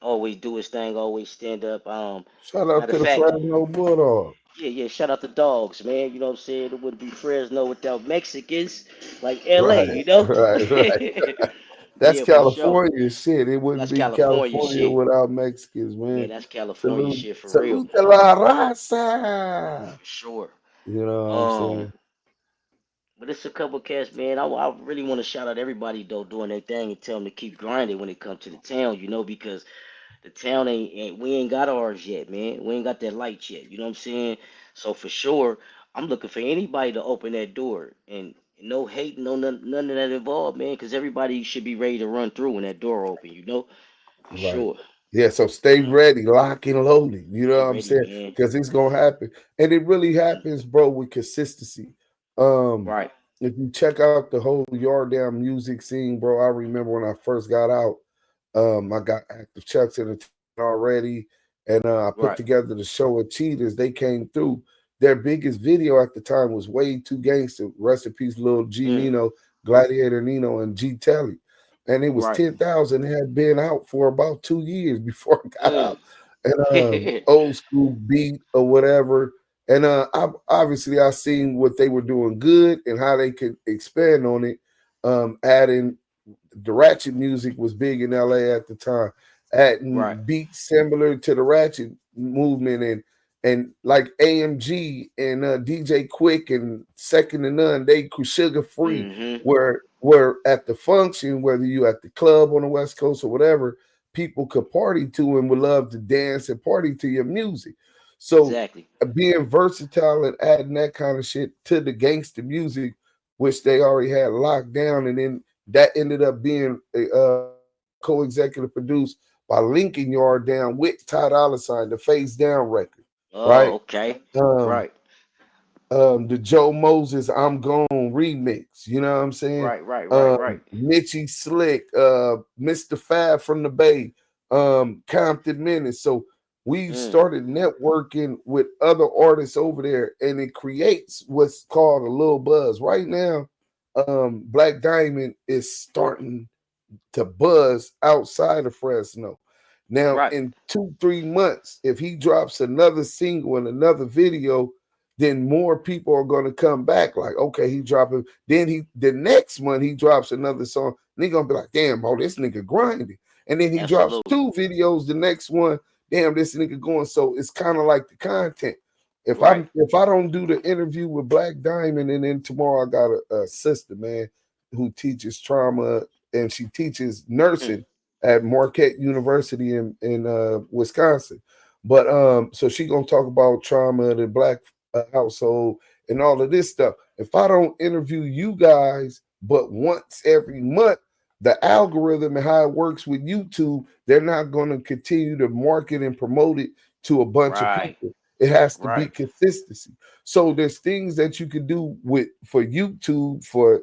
Always do his thing, always stand up. Shout out Matter of to the fact, Fresno Bulldog. yeah, shout out the dogs, man. You know what I'm saying? It wouldn't be Fresno without Mexicans like LA, Right, you know? right. That's Yeah, for sure. California shit. It wouldn't That's be California California shit. without Mexicans, Yeah, man. that's California Salute, shit for real. salute a la raza. For sure. You know what I'm Um, saying? but it's a couple cats, man. I really want to shout out everybody though doing their thing and tell them to keep grinding when it comes to the town, you know, because the town ain't we ain't got ours yet, man. We ain't got that light yet. You know what I'm saying? So for sure, I'm looking for anybody to open that door and no hate, no none of that involved, man. Because everybody should be ready to run through when that door open. You know, for Right. sure. Yeah, so stay ready, lock and loaded. You know Stay what I'm ready, saying? man. Because it's gonna happen. And it really happens, bro, with consistency. Um, Right, if you check out the whole yard down music scene, bro, I remember when I first got out, I got active chucks in the town already, and I put right. together the show of cheaters. They came through. Their biggest video at the time was Way Too Gangster. Rest in peace, little G Mm, Nino, Gladiator Nino, and G Telly. And it was right. 10,000. It had been out for about 2 years before it got Mm. out. And old school beat or whatever. And obviously I seen what they were doing good and how they could expand on it. Adding the ratchet music was big in LA at the time, Right. adding beats similar to the ratchet movement and like AMG and DJ Quick and Second to None, they sugar free. Mm-hmm. Where at the function, whether you at the club on the West Coast or whatever, people could party to and would love to dance and party to your music. So Exactly. being versatile and adding that kind of shit to the gangster music, which they already had locked down, and then that ended up being co-executive produced by Lincoln Yard Down with Ty Dolla $ign, the Face Down record, Oh, right? okay. Um, Right. the Joe Moses I'm Gone remix, you know what I'm saying? Right. Mitchie Slick, Mr. Fab from the Bay, Compton Menace. So we Mm. started networking with other artists over there, and it creates what's called a little buzz. Right now, Black Diamond is starting to buzz outside of Fresno. Now, Right. in 2-3 months, if he drops another single and another video, then more people are going to come back. Like, okay, he dropping. Then the next month he drops another song, and they gonna be like, damn, oh, this nigga grinding. And then he drops Absolutely. 2 videos. The next one, damn, this nigga going. So it's kind of like the content. If Right. I don't do the interview with Black Diamond, and then tomorrow I got a sister, man, who teaches trauma and she teaches Mm. nursing at Marquette University in Wisconsin. But so she gonna talk about trauma, the black household, and all of this stuff. If I don't interview you guys, but once every month, the algorithm and how it works with YouTube, they're not going to continue to market and promote it to a bunch of Right. people. It has to be Right. consistency. So there's things that you could do with for YouTube, for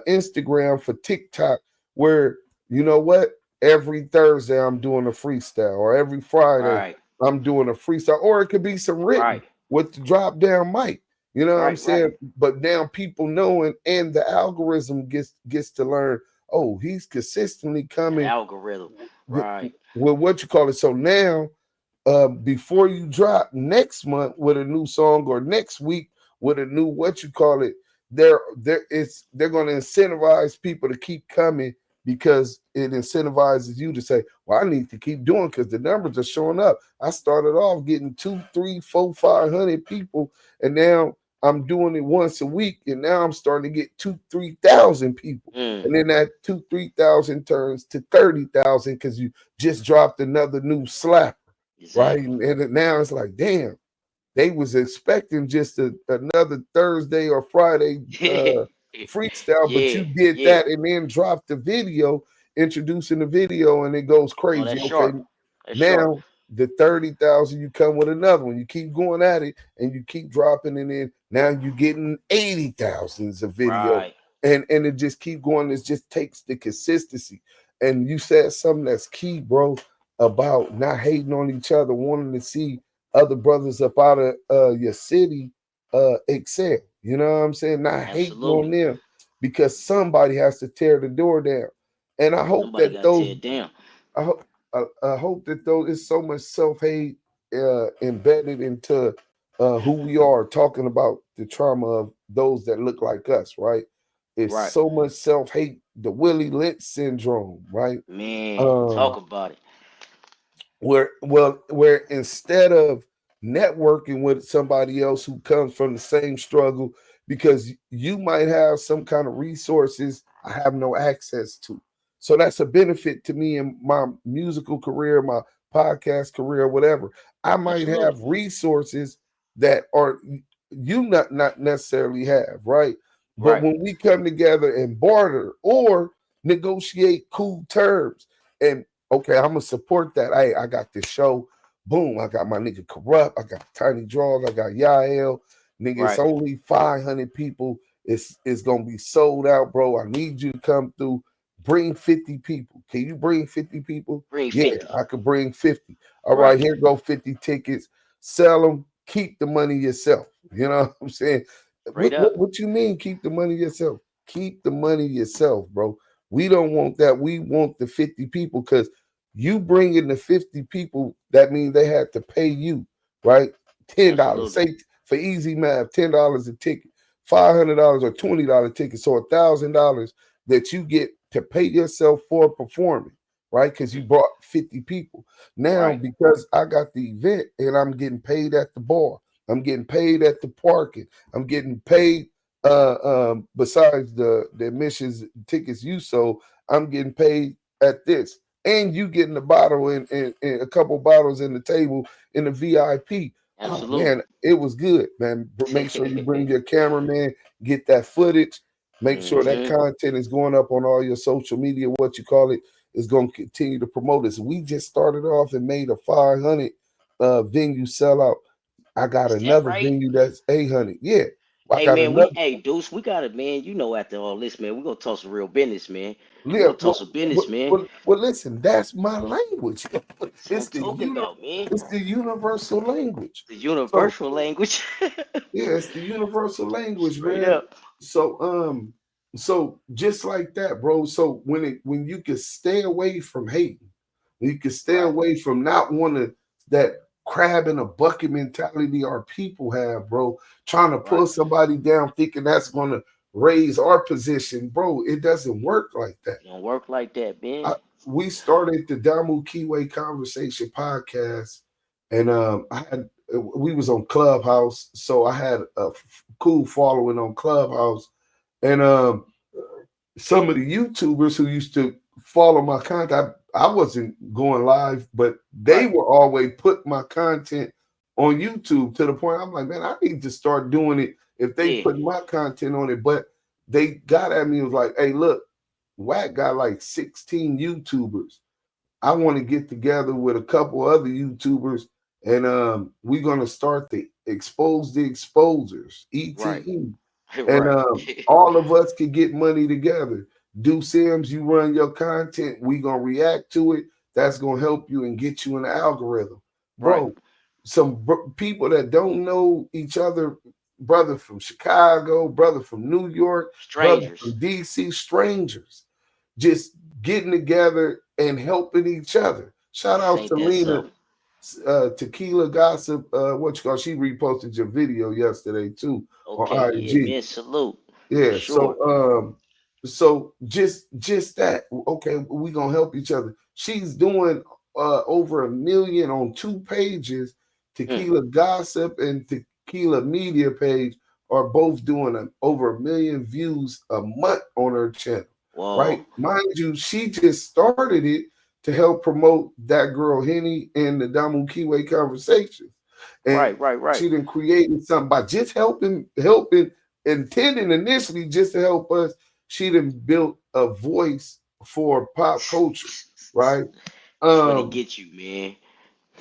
Instagram, for TikTok, where you know what? Every Thursday I'm doing a freestyle, or every Friday Right. I'm doing a freestyle, or it could be some written Right. with the drop down mic. You know what I'm Right. saying? But now people knowing, and the algorithm gets to learn. Oh, he's consistently The coming algorithm. with, Right. with what you call it. So now, before you drop next month with a new song, or next week with a new what you call it, they're going to incentivize people to keep coming, because it incentivizes you to say, well, I need to keep doing, because the numbers are showing up. I started off getting 2, 3, 4, 500 people, and now I'm doing it once a week, and now I'm starting to get 2, 3,000 people. Mm. And then that 2, 3,000 turns to 30,000 because you just dropped another new slap, right? Exactly. And now it's like, damn. they was expecting just another Thursday or Friday freestyle, but you did that and then dropped the video, introducing the video, and it goes No, crazy. that's Okay, sharp. That's sharp. now the 30,000, you come with another one. You keep going at it, and you keep dropping, and then now you're getting 80,000 of video, Right. and it just keep going. It just takes the consistency. And you said something that's key, bro, about not hating on each other, wanting to see other brothers up out of your city excel. You know what I'm saying? Not hating on Absolutely. them because somebody has to tear the door down. And I hope Somebody that got to those tear it down. I hope that though it's so much self-hate embedded into who we are, talking about the trauma of those that look like us, right? It's Right. so much self-hate, the Willie Lynch syndrome, right? Man, Um, talk about it. where instead of networking with somebody else who comes from the same struggle, because you might have some kind of resources I have no access to, so that's a benefit to me in my musical career, my podcast career, whatever. I might Absolutely. have resources that are you not necessarily have, right? But Right. when we come together and barter or negotiate cool terms, and okay, I'm gonna support that. Hey, I got this show. Boom, I got my nigga Corrupt. I got Tiny Draws. I got Yael. Nigga, it's Right. only 500 people. It's gonna be sold out, bro. I need you to come through. Bring 50 people. Can you bring 50 people? Bring Yeah, 50. I could bring 50. All right, Right. here go 50 tickets. Sell them. Keep the money yourself. You know what I'm saying? Straight up. What you mean? Keep the money yourself. Keep the money yourself, bro. We don't want that. We want the 50 people because you bring in the 50 people, that means they had to pay you, right? $10. Absolutely. Say for easy math, $10 a ticket, $500 or $20 ticket. So $1,000 that you get to pay yourself for performing, right? Because you Mm. brought 50 people. Now, Right. because I got the event and I'm getting paid at the bar, I'm getting paid at the parking, I'm getting paid besides the admissions tickets you sold, I'm getting paid at this, and you getting a bottle and a couple bottles in the table in the VIP. Oh Absolutely. man, it was good, man. Make sure you bring your cameraman, get that footage, make sure that Mm-hmm. content is going up on all your social media, what you call it, is going to continue to promote us. We just started off and made a 500 venue sellout. I got Is that another right? venue that's 800. Yeah, I Hey got man, another. hey Deuce, we got it, man. You know, after all this, man, we gonna talk some real business, man. We Yeah, gonna talk some business, man. listen, that's my language. That's what I'm talking about, man. It's the universal language. The So universal language. yeah, it's the universal language, Straight man. up. So just like that, bro. So when you can stay away from hating, you can stay Right. away from not wanting that crab in a bucket mentality our people have, bro. Trying to Right. pull somebody down, thinking that's gonna raise our position, bro. It doesn't work like that. It don't work like that, man. We started the Damu Kiwe Conversation podcast, and we was on Clubhouse, so I had a cool following on Clubhouse, and some of the YouTubers who used to follow my content, I wasn't going live, but they Right. were always put my content on YouTube to the point I'm like, man, I need to start doing it if they Yeah. put my content on it. But they got at me and was like, hey, look, Wack got like 16 YouTubers. I want to get together with a couple other YouTubers, and we're gonna start the Expose the Exposers, Right. ETE, and Right. all of us can get money together. Do Sims, you run your content, we gonna react to it. That's gonna help you and get you in the algorithm, Right. bro. Some people that don't know each other, brother from Chicago, brother from New York, brother Strangers. from DC, strangers, just getting together and helping each other. Shout This out ain't to that Lena, simple. Tequila Gossip. What you call? She reposted your video yesterday too on Okay, yeah, IG. man. Salute. For Yeah. sure. So just that. Okay, we gonna help each other. She's doing over 1 million on 2 pages. Mm. Tequila Gossip and Tequila Media page are both doing over 1 million views a month on her channel. Whoa. Right, mind you, she just started it to help promote that girl Henny and the Damu Kiwe conversations. And she done created something by just helping, intending initially just to help us. She done built a voice for pop culture, right? That's where they get you, man.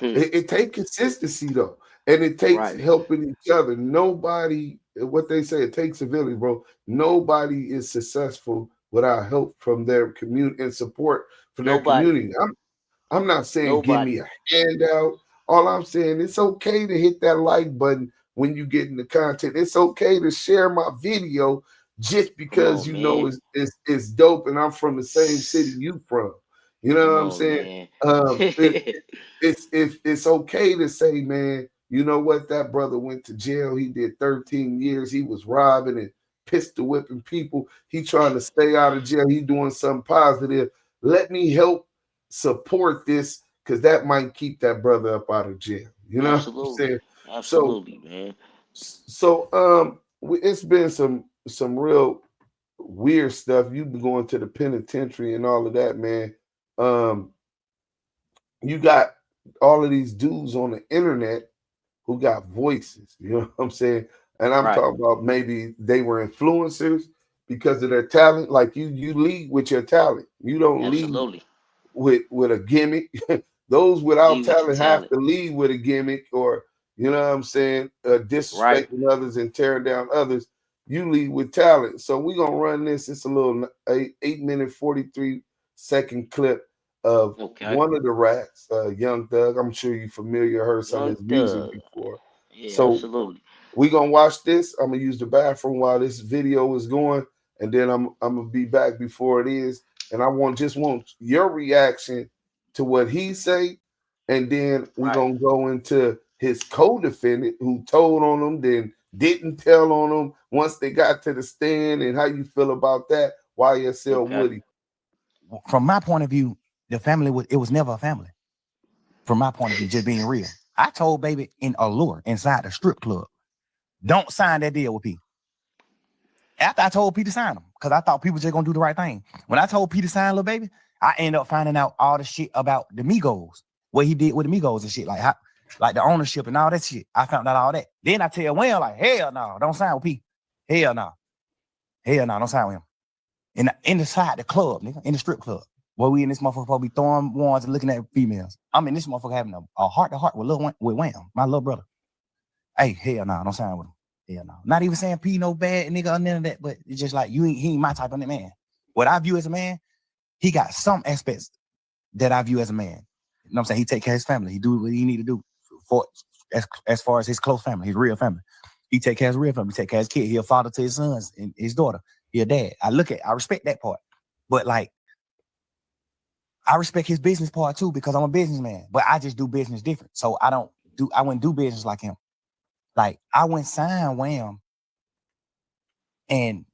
It takes consistency though, and it takes helping each other. Nobody, what they say, it takes a village, bro. Nobody is successful without help from their community and support from their community. I'm not saying give me a handout. All I'm saying, it's okay to hit that like button when you get in the content. It's okay to share my video just because you know it's dope and I'm from the same city you from. You know what I'm saying? It's okay to say, man, you know what? That brother went to jail. He did 13 years. He was robbing and pistol whipping people. He trying to stay out of jail. He doing something positive. Let me help support this because that might keep that brother up out of jail. You know what I'm saying? Absolutely, man. So it's been some real weird stuff. You've been going to the penitentiary and all of that, man. You got all of these dudes on the internet who got voices. You know what I'm saying? And I'm talking about maybe they were influencers because of their talent. Like you lead with your talent. You don't lead with a gimmick. Those without talent have to lead with a gimmick, or you know what I'm saying, disrespecting others and tearing down others. You lead with talent. So we're gonna run this. It's a little 8-minute 43-second clip of one of the rats, Young Thug. I'm sure you're familiar, heard some of his music before. Yeah, absolutely. We're gonna watch this. I'm gonna use the bathroom while this video is going, and then I'm gonna be back before it is. And I want your reaction to what he say, and then we're gonna go into his co-defendant who told on him, then didn't tell on him once they got to the stand, and how you feel about that. YSL Woody. From my point of view, the family was never a family. From my point of view, just being real. I told baby in Allure inside the strip club, don't sign that deal with P. After I told P to sign them, because I thought people just gonna do the right thing. When I told P to sign little baby, I ended up finding out all the shit about the Migos, what he did with the Migos and shit, like how, like the ownership and all that shit. I found out all that. Then I tell Wayne, like, hell no, don't sign with P. Hell no, don't sign with him. Inside the club, nigga, in the strip club, where we in this motherfucker probably throwing ones and looking at females. I'm in this motherfucker having a heart to heart with Wham, my little brother. Hey, hell no, don't sign with him. Hell no. Not even saying P no bad nigga or none of that, but it's just like he ain't my type of man. What I view as a man, he got some aspects that I view as a man. You know what I'm saying? He take care of his family. He do what he need to do for as far as his close family, his real family. He take care of his real family. He take care of his kid. He a father to his sons and his daughter. He a dad. I respect that part. But like, I respect his business part too, because I'm a businessman, but I just do business different. So I wouldn't do business like him. Like I went sign Wham, and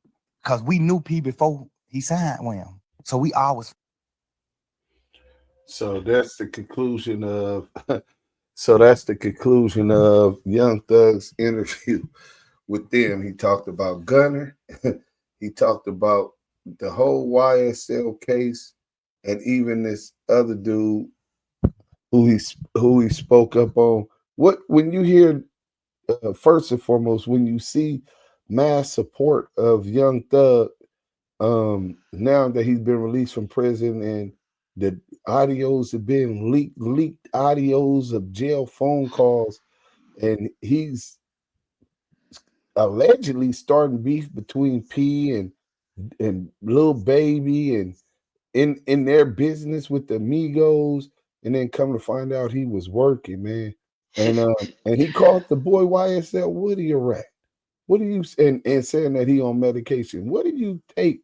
because we knew P before he signed Wham, so we always. So that's the conclusion of. Young Thug's interview with them. He talked about Gunner. He talked about the whole YSL case, and even this other dude who he spoke up on. What when you hear first and foremost, when you see mass support of Young Thug, now that he's been released from prison and the audios have been leaked audios of jail phone calls, and he's allegedly starting beef between P and Lil Baby and in their business with the Migos, and then come to find out he was working, man. And he called the boy YSL Woody a rat. What do you and saying that he on medication? What do you take?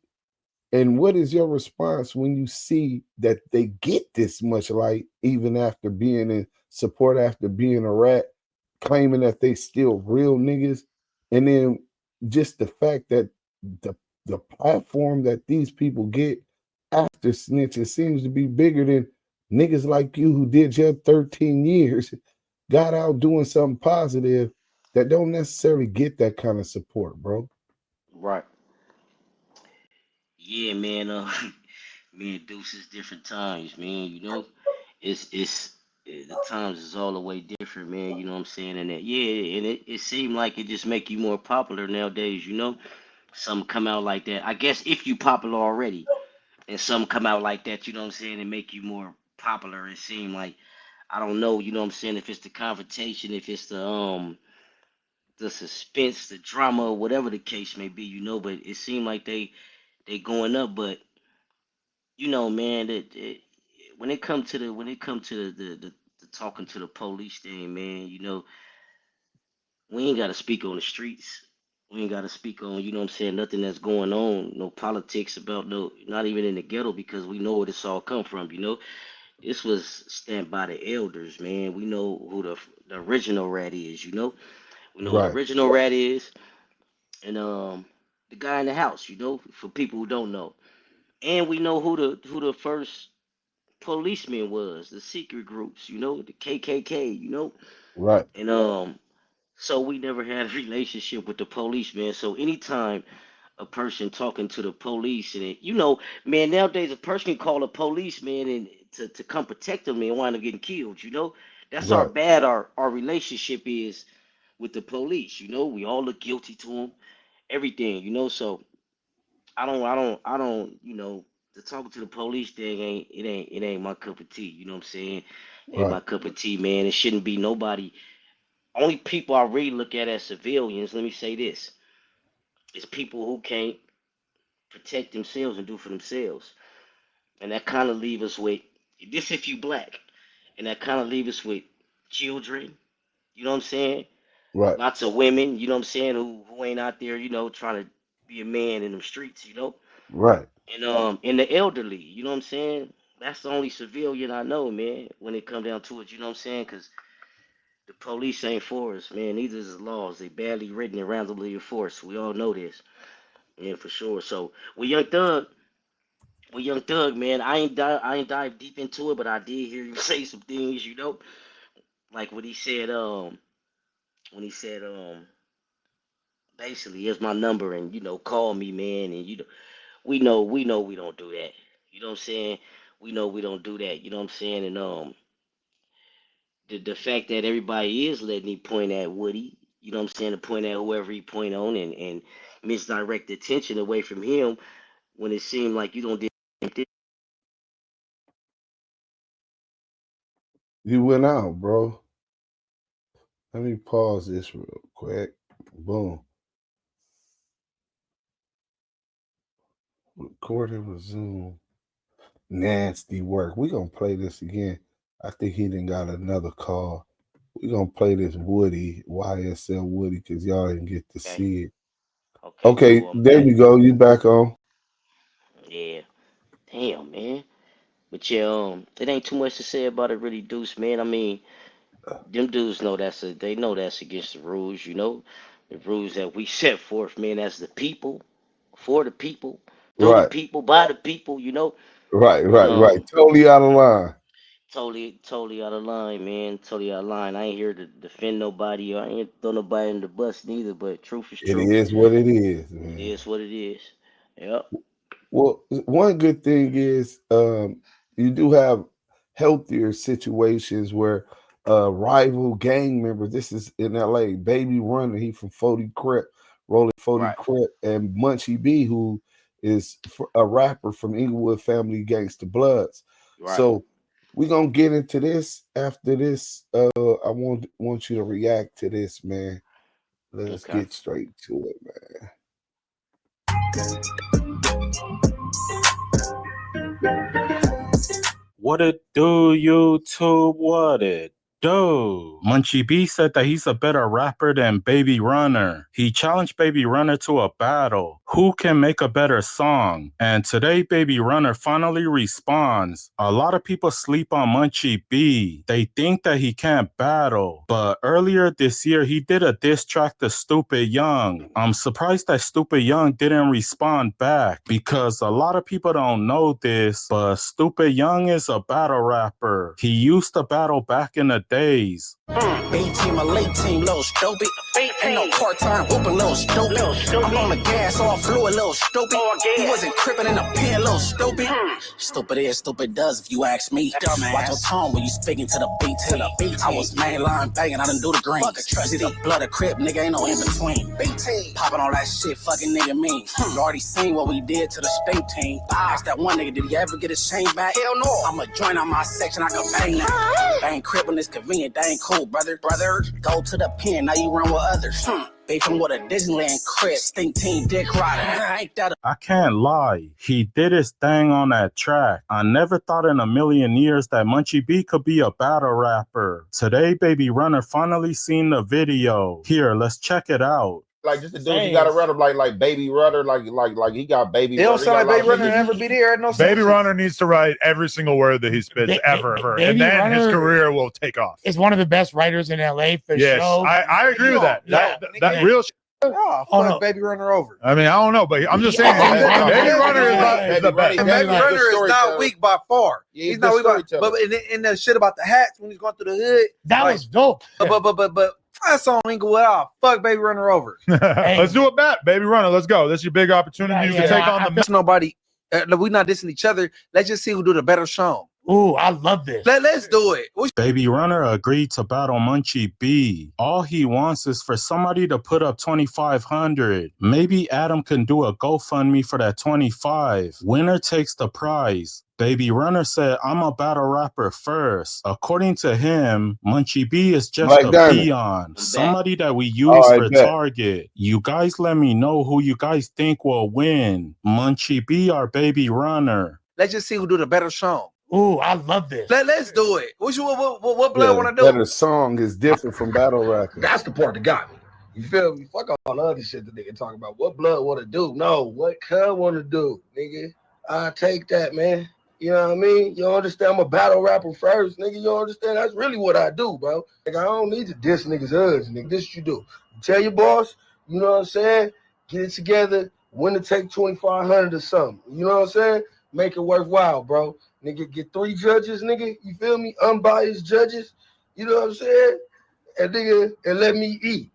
And what is your response when you see that they get this much light, even after being in support, after being a rat, claiming that they still real niggas, and then just the fact that the platform that these people get after snitching seems to be bigger than niggas like you who did your 13 years, got out doing something positive that don't necessarily get that kind of support, bro. Right. Yeah, man. Me and Deuce is different times, man. You know, it's the times is all the way different, man. You know what I'm saying? And that, yeah, and it seemed like it just make you more popular nowadays. You know, some come out like that. I guess if you popular already, and some come out like that, you know what I'm saying, and make you more popular. It seem like I don't know. You know what I'm saying? If it's the confrontation, if it's the suspense, the drama, whatever the case may be, you know. But it seemed like they going up, but you know, man, that when it come to the talking to the police thing, man, you know, we ain't got to speak on the streets. We ain't got to speak on, you know what I'm saying, nothing that's going on, no politics about no, not even in the ghetto because we know where this all come from, you know. This was stamped by the elders, man. We know who the original rat is, you know. We know who the Right, original rat is, and the guy in the house, you know, for people who don't know, and we know who the first policeman was, the secret groups, you know, the KKK, you know, right, and so we never had a relationship with the police, man. So anytime a person talking to the police, and you know, man, nowadays a person can call a police, man, and to come protect them and wind up getting killed, you know. That's how right, bad our relationship is with the police, you know. We all look guilty to them, everything, you know. So I don't, you know, the talking to the police thing ain't my cup of tea. You know what I'm saying? Ain't right, my cup of tea, man. It shouldn't be nobody. Only people I really look at as civilians. Let me say this: is people who can't protect themselves and do for themselves, and that kind of leave us with this if you black, and that kind of leave us with children. You know what I'm saying? right, Lots of women. You know what I'm saying? Who ain't out there, you know, trying to be a man in the streets. You know. right, And the elderly, you know what I'm saying? That's the only civilian I know, man. When it come down to it, you know what I'm saying? Because the police ain't for us, man. Neither is the laws. They badly written and randomly enforced. We all know this, yeah, for sure. So with Young Thug, man. I ain't dive deep into it, but I did hear you say some things, you know, like when he said basically here's my number and you know call me, man, and you know we know we don't do that. You know what I'm saying? We know we don't do that. You know what I'm saying? And the fact that everybody is letting he point at Woody, you know what I'm saying, to point at whoever he point on and misdirect attention away from him when it seemed like you don't did this. you went out, bro. Let me pause this real quick. Boom. Recording resume. Nasty work. We gonna play this again. I think he didn't got another call. We gonna play this Woody, YSL Woody, because y'all didn't get to Okay. see it. Okay, Okay, cool. I'm there back. you go. You back on. Yeah. Damn, man. But yeah, it ain't too much to say about it really, Deuce, man. I mean, them dudes know they know that's against the rules, you know. The rules that we set forth, man, as the people, for the people, through the Right, people, by the people, you know. right, And right, right. Totally out of line. totally out of line, man. Totally out of line. I ain't here to defend nobody. I ain't throw nobody in the bus neither. But truth is It truth. is what it is, It man. is what it is. Yep. Well, one good thing is you do have healthier situations where rival gang members. This is in L.A. Baby Runner, he from 40 Crip, Rolling 40 Right. Crip, and Munchie B, who is a rapper from Inglewood Family Gangsta Bloods. Right. So we're gonna get into this after this. I want you to react to this, man. Let's Okay. get straight to it, man. What it do, YouTube? What it do? Munchie B said that he's a better rapper than Baby Runner. He challenged Baby Runner to a battle. Who can make a better song? And today, Baby Runner finally responds. A lot of people sleep on Munchie B. They think that he can't battle. But earlier this year, he did a diss track to Stupid Young. I'm surprised that Stupid Young didn't respond back because a lot of people don't know this, but Stupid Young is a battle rapper. He used to battle back in the days. B-team, a late team, little stupid. Ain't no part-time whooping, little stupid. I'm on the gas, all fluid, little stupid. He wasn't crippin' in the pen, little stupid. Stupid is, stupid does, if you ask me. Watch your tone when you speaking to the BT. I was mainline banging, I done do the green. Is it a blood or crip, nigga, ain't no in between. BT, popping all that shit, fucking nigga mean. You already seen what we did to the state team. Ask that one nigga, did he ever get his chain back? Hell no. I'ma join on my section, I can bang that. They ain't crip when it's convenient, they ain't cool, brother. Go to the pen, now you run with others. Beefing with a Disneyland Crip, stink team dick rider. Ain't that I can't lie, he did his thing on that track. I never thought in a million years that Munchie B could be a battle rapper. Today, Baby Runner finally seen the video. Here, let's check it out. Like just the dudes, you gotta run him like Baby Runner, like he got Baby. It don't sound like Baby Runner never be there. No Baby Runner needs to write every single word that he spits ever, and then Runner, his career will take off. Is one of the best writers in LA for yes, sure. I agree with that. That real. No. Baby Runner over. I mean, I don't know, but I'm just saying, Baby Runner is the best. Baby Runner is not weak by far. He's not weak by far. But in the shit about the hats when he's going through the hood, that was dope. But I saw Inglewood out. Fuck Baby Runner over. Let's do a bet, Baby Runner. Let's go. This is your big opportunity. You can take on the. Nobody. We're not dissing each other. Let's just see who do the better song. Ooh, I love this. Let's do it. Baby Runner agreed to battle Munchie B. All he wants is for somebody to put up $2,500. Maybe Adam can do a GoFundMe for that $25. Winner takes the prize. Baby Runner said, I'm a battle rapper first. According to him, Munchie B is just a peon. Somebody that we use for target. You guys let me know who you guys think will win. Munchie B or Baby Runner. Let's just see who do the better song. Ooh, I love this. Let's do it. What blood want to do? Better song is different from battle rapping. That's the part that got me. You feel me? Fuck all the other shit that nigga talking about. What blood want to do? No, what Cub want to do, nigga? I take that, man. You know what I mean? You understand? I'm a battle rapper first, nigga. You understand? That's really what I do, bro. Like, I don't need to diss niggas' hoods, nigga. This what you do. You tell your boss, you know what I'm saying? Get it together. When to take 2,500 or something. You know what I'm saying? Make it worthwhile, bro. Nigga, get 3 judges, nigga. You feel me? Unbiased judges. You know what I'm saying? And nigga, and let me eat.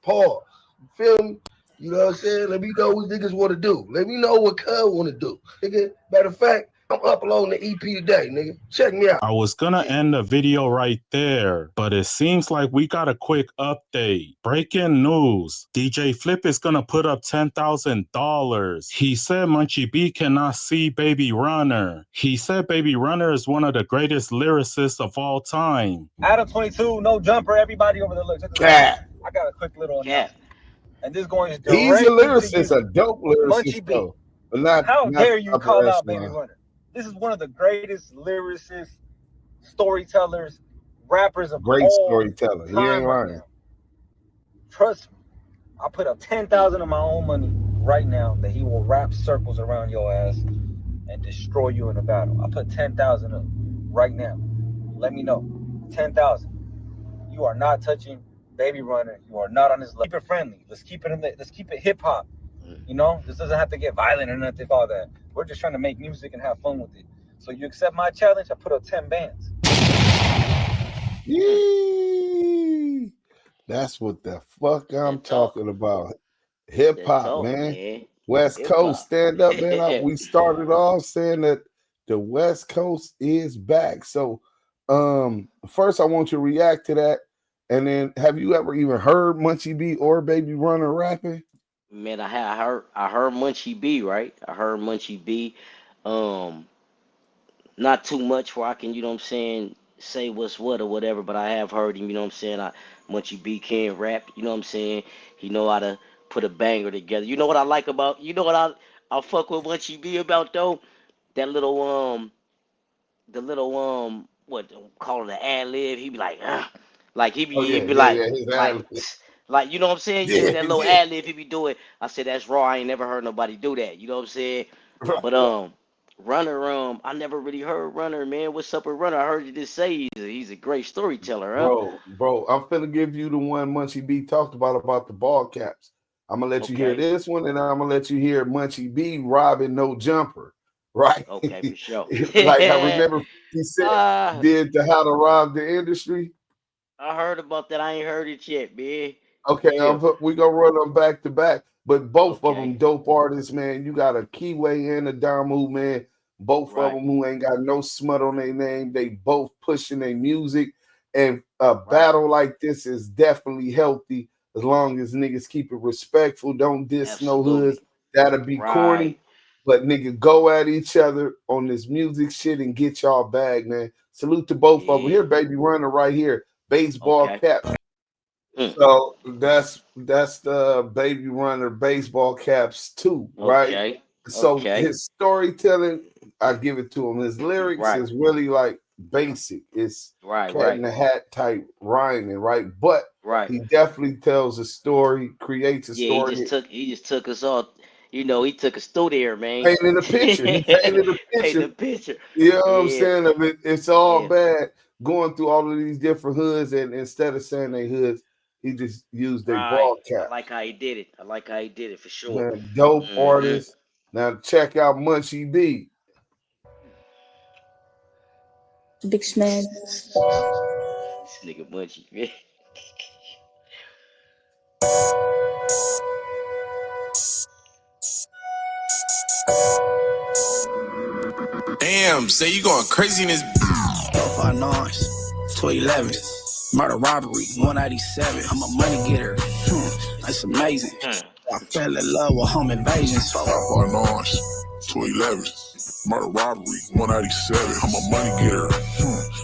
Pause. You feel me? You know what I'm saying? Let me know what niggas want to do. Let me know what Cub want to do. Nigga, matter of fact, I'm uploading the EP today, nigga. Check me out. I was gonna end the video right there, but it seems like we got a quick update. Breaking news. DJ Flip is gonna put up $10,000. He said Munchie B cannot see Baby Runner. He said Baby Runner is one of the greatest lyricists of all time. Adam 22, no jumper, everybody over the look. I got a quick little on that. And this going to he's a lyricist, a dope lyricist, though. But not, how dare you call out Baby Runner? This is one of the greatest lyricists, storytellers, rappers of great all storyteller. He ain't lying. Trust me, I put up 10,000 of my own money right now that he will wrap circles around your ass and destroy you in a battle. I put 10,000 up right now. Let me know. 10,000. You are not touching Baby Runner. You are not on his level. Keep it friendly. Let's keep it hip hop. You know, this doesn't have to get violent or nothing. All that. We're just trying to make music and have fun with it. So you accept my challenge? I put up 10 bands. Yee. That's what the fuck I'm talking about. Hip hop, man. West Coast, stand up, man. We started off saying that the West Coast is back. So, first I want you to react to that, and then have you ever even heard Munchie B or Baby Runner rapping? Man, I heard Munchie B, right? I heard Munchie B. Not too much where I can, you know what I'm saying, say what's what or whatever, but I have heard him, you know what I'm saying. Munchie B can rap, you know what I'm saying. He know how to put a banger together. You know what I like about, you know what I'll fuck with Munchie B about though? That little what call it an ad lib. He be like, he be like, you know what I'm saying? Yeah, that little ad lib he be doing. I said that's raw. I ain't never heard nobody do that. You know what I'm saying? But Runner, I never really heard Runner, man. What's up with Runner? I heard you just say he's a great storyteller, huh? Bro, I'm finna give you the one Munchie B talked about the ball caps. I'm gonna let you hear this one, and I'm gonna let you hear Munchie B robbing no jumper. Right? Okay, for sure. Like I remember he said did the How to Rob the Industry. I heard about that. I ain't heard it yet, man. Okay, Yeah. we gonna run them back to back, but both of them Okay. dope artists, man. You got a Kiwe and a Damu, man. Both of Right. them who ain't got no smut on their name. They both pushing their music, and a Right. battle like this is definitely healthy as long as niggas keep it respectful. Don't diss no hoods. Absolutely. That'll be Right. corny, but nigga, go at each other on this music shit and get y'all bag, man. Salute to both of them. Yeah. Here, baby, runner right here. Baseball Okay. cap. Mm. So that's the Baby Runner baseball caps too, right? Okay. So Okay. his storytelling, I give it to him. His lyrics Right. is really like basic. It's Right. cat in Right. the hat type rhyming, right? But Right. he definitely tells a story, creates a Yeah. story. He just took us all. You know, he took us through there, man. Painted a picture. He painted a Paint the picture. picture. You know what I'm Yeah. saying? Of it, it's all Yeah. bad going through all of these different hoods, and instead of saying they hoods, he just used their Right. ball I cap. like how he did it. I like how he did it for sure. Man, dope Mm-hmm. artist. Now check out Munchie B. Big Smack. This nigga Munchie, man. Damn, say you going crazy in this. 5 211. Murder robbery, 197. I'm a money getter. That's amazing. I fell in love with home invasions. 211. Murder robbery, 187. I'm a money getter.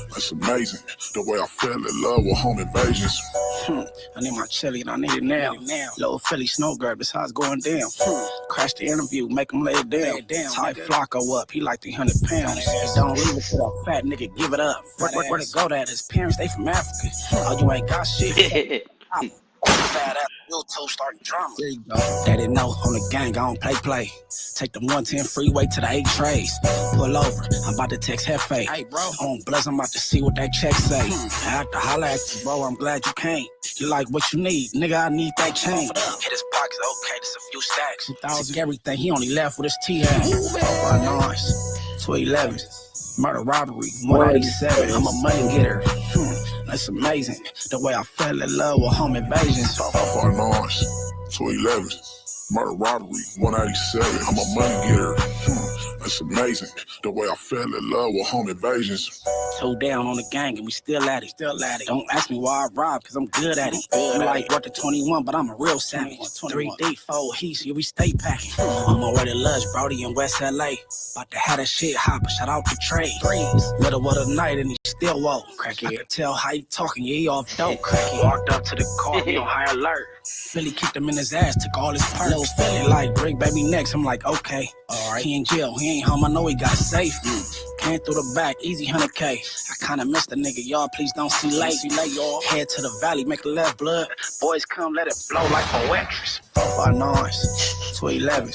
That's amazing. The way I fell in love with home invasions. I need my chili and I need it now. Little Philly snow grab, that's how it's going down. Crash the interview, make him lay it down. Tie Flocko up, he like 300 pounds. Don't leave it to that fat nigga, give it up. Where to go that? His parents, they from Africa. Oh, you ain't got shit. Fat ass YouTube start drama. There you go. They didn't know on the gang, I don't play. Take the 110 freeway to the 8 trays. Pull over, I'm about to text Hefe. Hey, bro. On Bless, I'm about to see what that check say. I have to holler at you, bro, I'm glad you came. You like what you need, nigga, I need that change. Hit his pockets, okay, this a few stacks. 2,000, everything, he only left with his T-hat. 211. Murder robbery, 187. I'm a money getter. That's amazing. The way I fell in love with home invasions. 211. Murder robbery, 187. I'm a money getter. That's amazing. The way I fell in love with home invasions. 2 down on the gang and we still at it. Don't ask me why I robbed, cause I'm good at it. I'm like worth the 21, but I'm a real savage. 3 deep, 4 heats, yeah, we stay packing. On my way to Lush, Brody in West LA. About to have that shit hot, but shout out to Trey. Middle of the night and he still woke. Cracky, I could tell how he talking, yeah, he off dope. Cracky walked up to the car, he on high alert. Philly kicked him in his ass, took all his perks. Little Philly like, bring baby next. I'm like, okay, alright. He in jail, he ain't home, I know he got safe. Came through the back, easy 100K. I kinda missed the nigga, y'all please don't see late. Y'all head to the valley, make a left blood. Boys come, let it blow like a actress. 459, 211.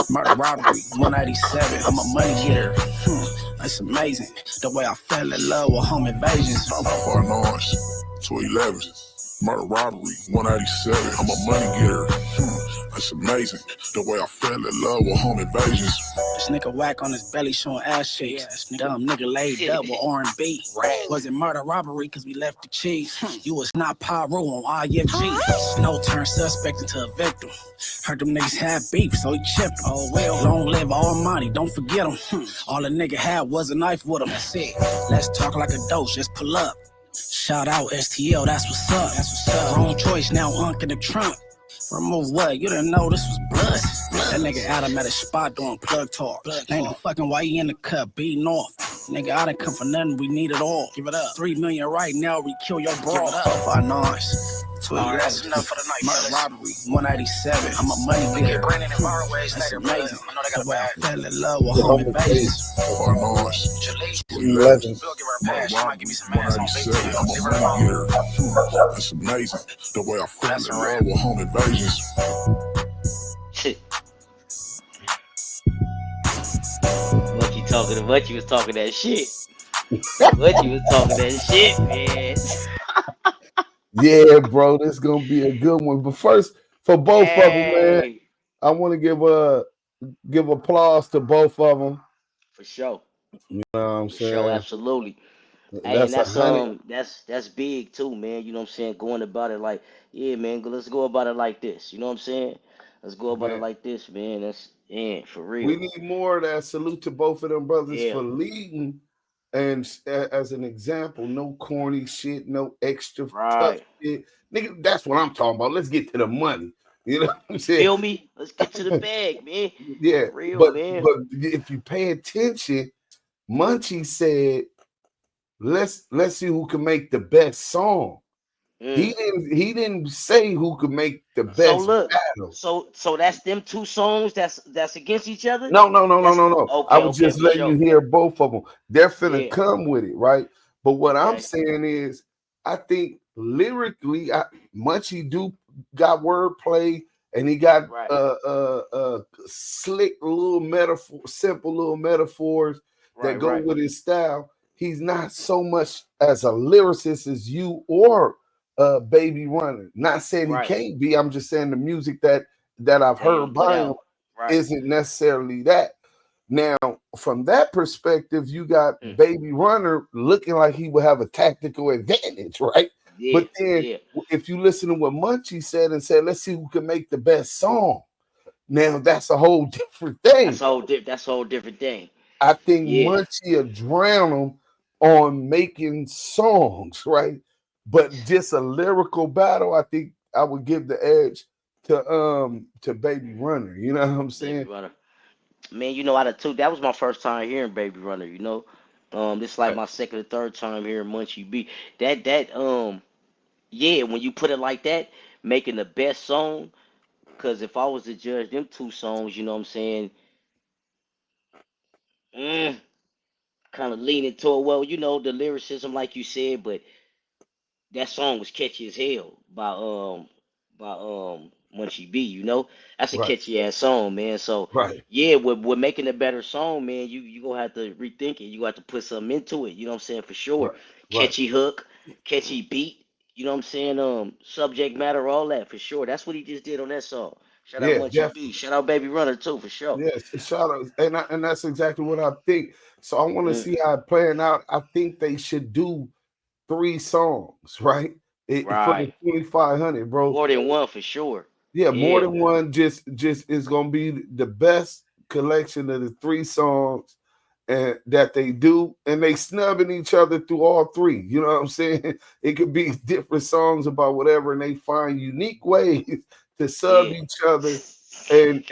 Murder robbery, 187. I'm a money getter. That's amazing. The way I fell in love with home invasions. 559, 211. Murder robbery, 187. I'm a money getter. That's amazing. The way I fell in love with home invasions. This nigga whack on his belly showing ass cheeks. Dumb nigga laid up with R&B. Was it murder robbery cause we left the cheese? You was not pyro on IFG. Snow turned suspect into a victim. Heard them niggas had beef, so he chipped him. Oh well, long live Almighty, don't forget him. All the nigga had was a knife with him. That's it. Let's talk like a dose, just pull up. Shout out STL, that's what's up. Wrong choice, now Unc in the trunk. Remove what? You didn't know this was blood. That nigga Adam at a spot doing plug talk. Ain't no fucking why he in the cup, beating off. Nigga, I didn't come for nothing, we need it all. Give it up. 3 million right now, we kill your bro. 5 nines. Alright, that's enough for the night. Murder robbery, 187. I'm a money getter. Brandon and Barways later, amazing. I know they got a bag. I fell in love with home invasions. 5 nines. Jalise, 211. we'll give her a pass. She might give me some ass on 187. I'm Give a her a money phone. getter. That's amazing. The way I fell in love with home invasions. Munchie was talking that shit. Munchie was talking that shit, man. Yeah, bro, this gonna be a good one. But first, for both of them, man, I want to give applause to both of them. For sure. You know what I'm saying? For sure, absolutely. Hey, and That's a hundred. that's big too, man. You know what I'm saying? Going about it like, yeah, man, let's go about it like this. You know what I'm saying? Let's go about it Man, like this, man. That's for we real. need more of that. Salute to both of them brothers Yeah. for leading. And as an example, no corny shit, no extra tough Right. shit. Nigga, that's what I'm talking about. Let's get to the money. You know what I'm You saying? feel me? Let's get to the bag, man. Yeah. For real, But man. but if you pay attention, Munchie said, let's see who can make the best song. Mm. He didn't say who could make the So best look, battle. so that's them two songs that's against each other. No. That's I okay, was okay, just for letting you sure. hear both of them. They're finna Yeah. come with it, right? But what I'm Okay. saying is, I think lyrically, Munchie do got wordplay, and he got Right. slick little metaphor, simple little metaphors that Right. go Right. with his style. He's not so much as a lyricist as you or Baby Runner. Not saying he Right. can't be. I'm just saying the music that I've That he done heard put by him out. Right. isn't necessarily that. Now, from that perspective, you got Mm. Baby Runner looking like he would have a tactical advantage, right? Yeah. But then, Yeah. if you listen to what Munchie said and said, let's see who can make the best song. Now, that's a whole different thing. That's a whole different thing. I think Yeah. Munchie will drown him on making songs, right? But just a lyrical battle, I think I would give the edge to Baby Runner. You know what I'm Baby saying? Runner. Man, you know, out of two, that was my first time hearing Baby Runner. You know, this is like my second or third time hearing Munchie B. Yeah, when you put it like that, making the best song. Cause if I was to judge them two songs, you know what I'm saying, mm, kind of leaning toward, well, you know, the lyricism, like you said, but that song was catchy as hell by Munchie B. You know, that's a Right, catchy ass song, man. So right. yeah, with making a better song, man, you gonna have to rethink it. You got to put something into it. You know what I'm saying, for sure. Right, right. Catchy hook, catchy beat. You know what I'm saying? Subject matter, all that for sure. That's what he just did on that song. Shout out Yeah, Munchie B. definitely. Shout out Baby Runner too, for sure. Yes, shout out, and that's exactly what I think. So I want to Mm, see how it playing out. I think they should do 3 songs, right? For the right. 2500, bro. More than one for sure. Yeah, more Yeah. than one. Just is gonna be the best collection of the 3 songs and that they do, and they snubbing each other through all 3. You know what I'm saying? It could be different songs about whatever, and they find unique ways to sub Yeah. each other, and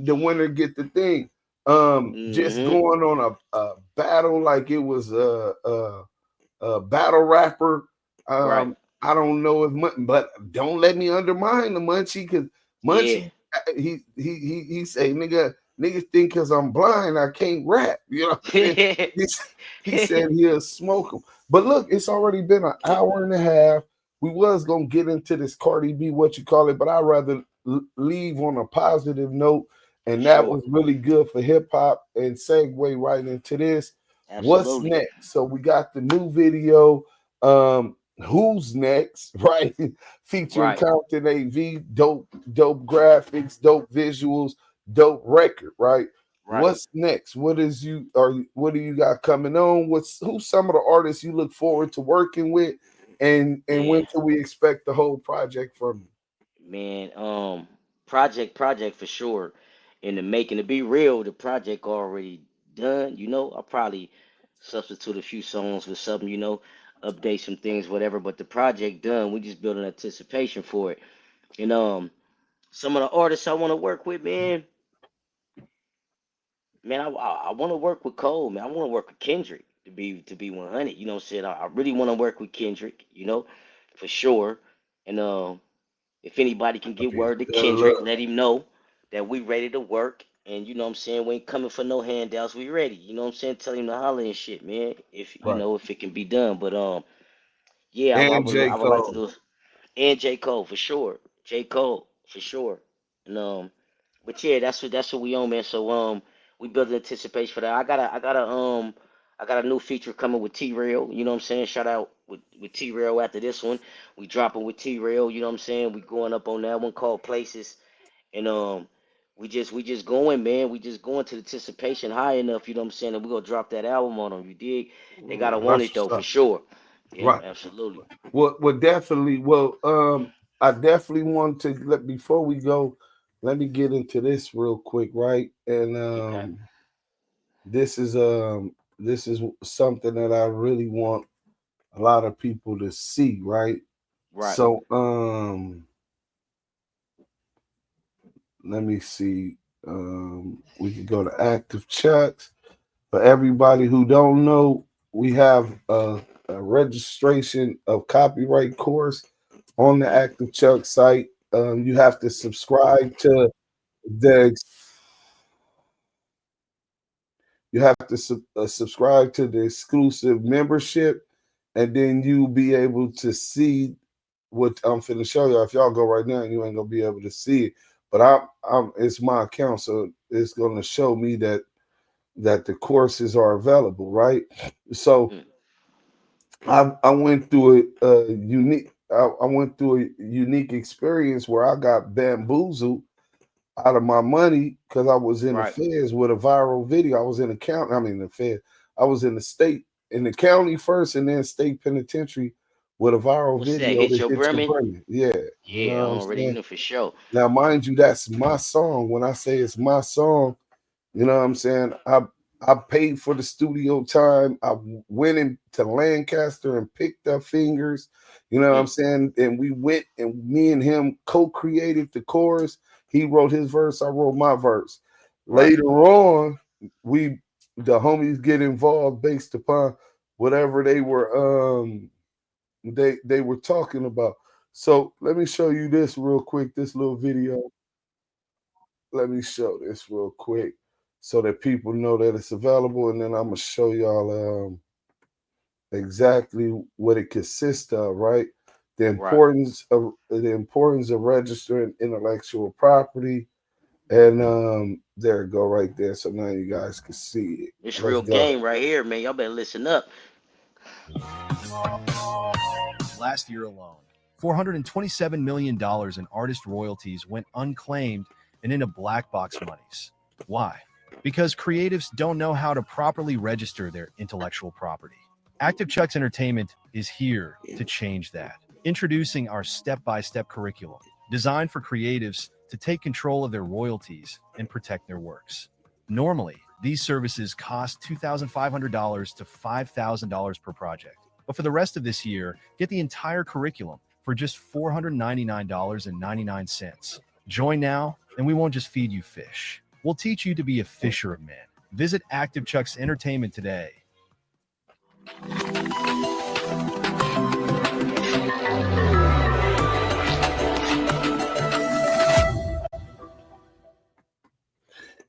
the winner get the thing. Just Mm-hmm. going on a battle like it was a battle rapper. Right. I don't know if, but don't let me undermine the Munchie, because Yeah. Munchie, he say, niggas think because I'm blind I can't rap. You know what I'm saying? He said he'll smoke them. But look, it's already been an hour and a half. We was gonna get into this Cardi B, what you call it, but I'd rather leave on a positive note, For and that sure. was really good for hip hop and segue right into this. What's Absolutely. next? So we got the new video. Who's next? Right, featuring Right. Compton A.V. Dope graphics, dope visuals, dope record. Right. Right. What's next? What do you got coming on? Who's some of the artists you look forward to working with, and when Man. can we expect the whole project from you? Man. Project for sure. In the making, to be real, the project already done. You know, I'll probably substitute a few songs with something, you know, update some things, whatever. But the project done. We just building anticipation for it. And some of the artists I want to work with, man, I want to work with Cole, man. I want to work with Kendrick to be 100. You know what I'm saying? I really want to work with Kendrick, you know, for sure. And if anybody can get Peace word to and Kendrick, love. let him know that we ready to work. And you know what I'm saying? We ain't coming for no handouts. We ready. You know what I'm saying? Tell him to holler and shit, man. If you Right. know if it can be done. But yeah, And I J. would like to Cole. do, and J. Cole for sure. J. Cole for sure. And but yeah, that's what we on, man. So we building anticipation for that. I got a new feature coming with T Rail. You know what I'm saying? Shout out with T Rail after this one. We dropping with T Rail. You know what I'm saying? We going up on that one called Places. And We just going, man. We just going to the anticipation high enough, you know what I'm saying? And we're gonna drop that album on them. You dig? They gotta want That's it though, what's for up. sure. Yeah, Right. absolutely. Well, definitely. Well, I definitely want to let before we go, let me get into this real quick, right? And Okay. this is this is something that I really want a lot of people to see, right? Right. So let me see. We can go to Active Chucks. For everybody who don't know, we have a registration of copyright course on the Active Chuck site. You have to subscribe to the subscribe to the exclusive membership, and then you'll be able to see what I'm finna show y'all. If y'all go right now, you ain't gonna be able to see it. But I'm it's my account, so it's gonna show me that the courses are available, right? So I went through a unique I went through a unique experience where I got bamboozled out of my money because I was in the feds with a viral video. I was in the county, I mean the fed. I was in the state, in the county first, and then state penitentiary with a viral What's that? video Hit to your hit your Bremen? brain. Yeah, you Yeah, know what I'm already, you saying? know for sure. Now, mind you, that's my song. When I say it's my song, you know what I'm saying? I paid for the studio time. I went into Lancaster and picked up fingers. You know what I'm saying? And we went and me and him co-created the chorus. He wrote his verse, I wrote my verse. Right. Later on, the homies get involved based upon whatever they were talking about. So let me show you this real quick, this little video. Let me show this real quick so that people know that it's available, and then I'm gonna show y'all exactly what it consists of, right? The importance of registering intellectual property, and there it go right there. So now you guys can see it. It's Let's real go. game right here, man. Y'all better listen up. Last year alone, $427 million in artist royalties went unclaimed and into black box monies. Why? Because creatives don't know how to properly register their intellectual property. Active Chucks Entertainment is here to change that. Introducing our step-by-step curriculum, designed for creatives to take control of their royalties and protect their works. Normally, these services cost $2,500 to $5,000 per project. But for the rest of this year, get the entire curriculum for just $499.99. Join now, and we won't just feed you fish. We'll teach you to be a fisher of men. Visit Active Chucks Entertainment today.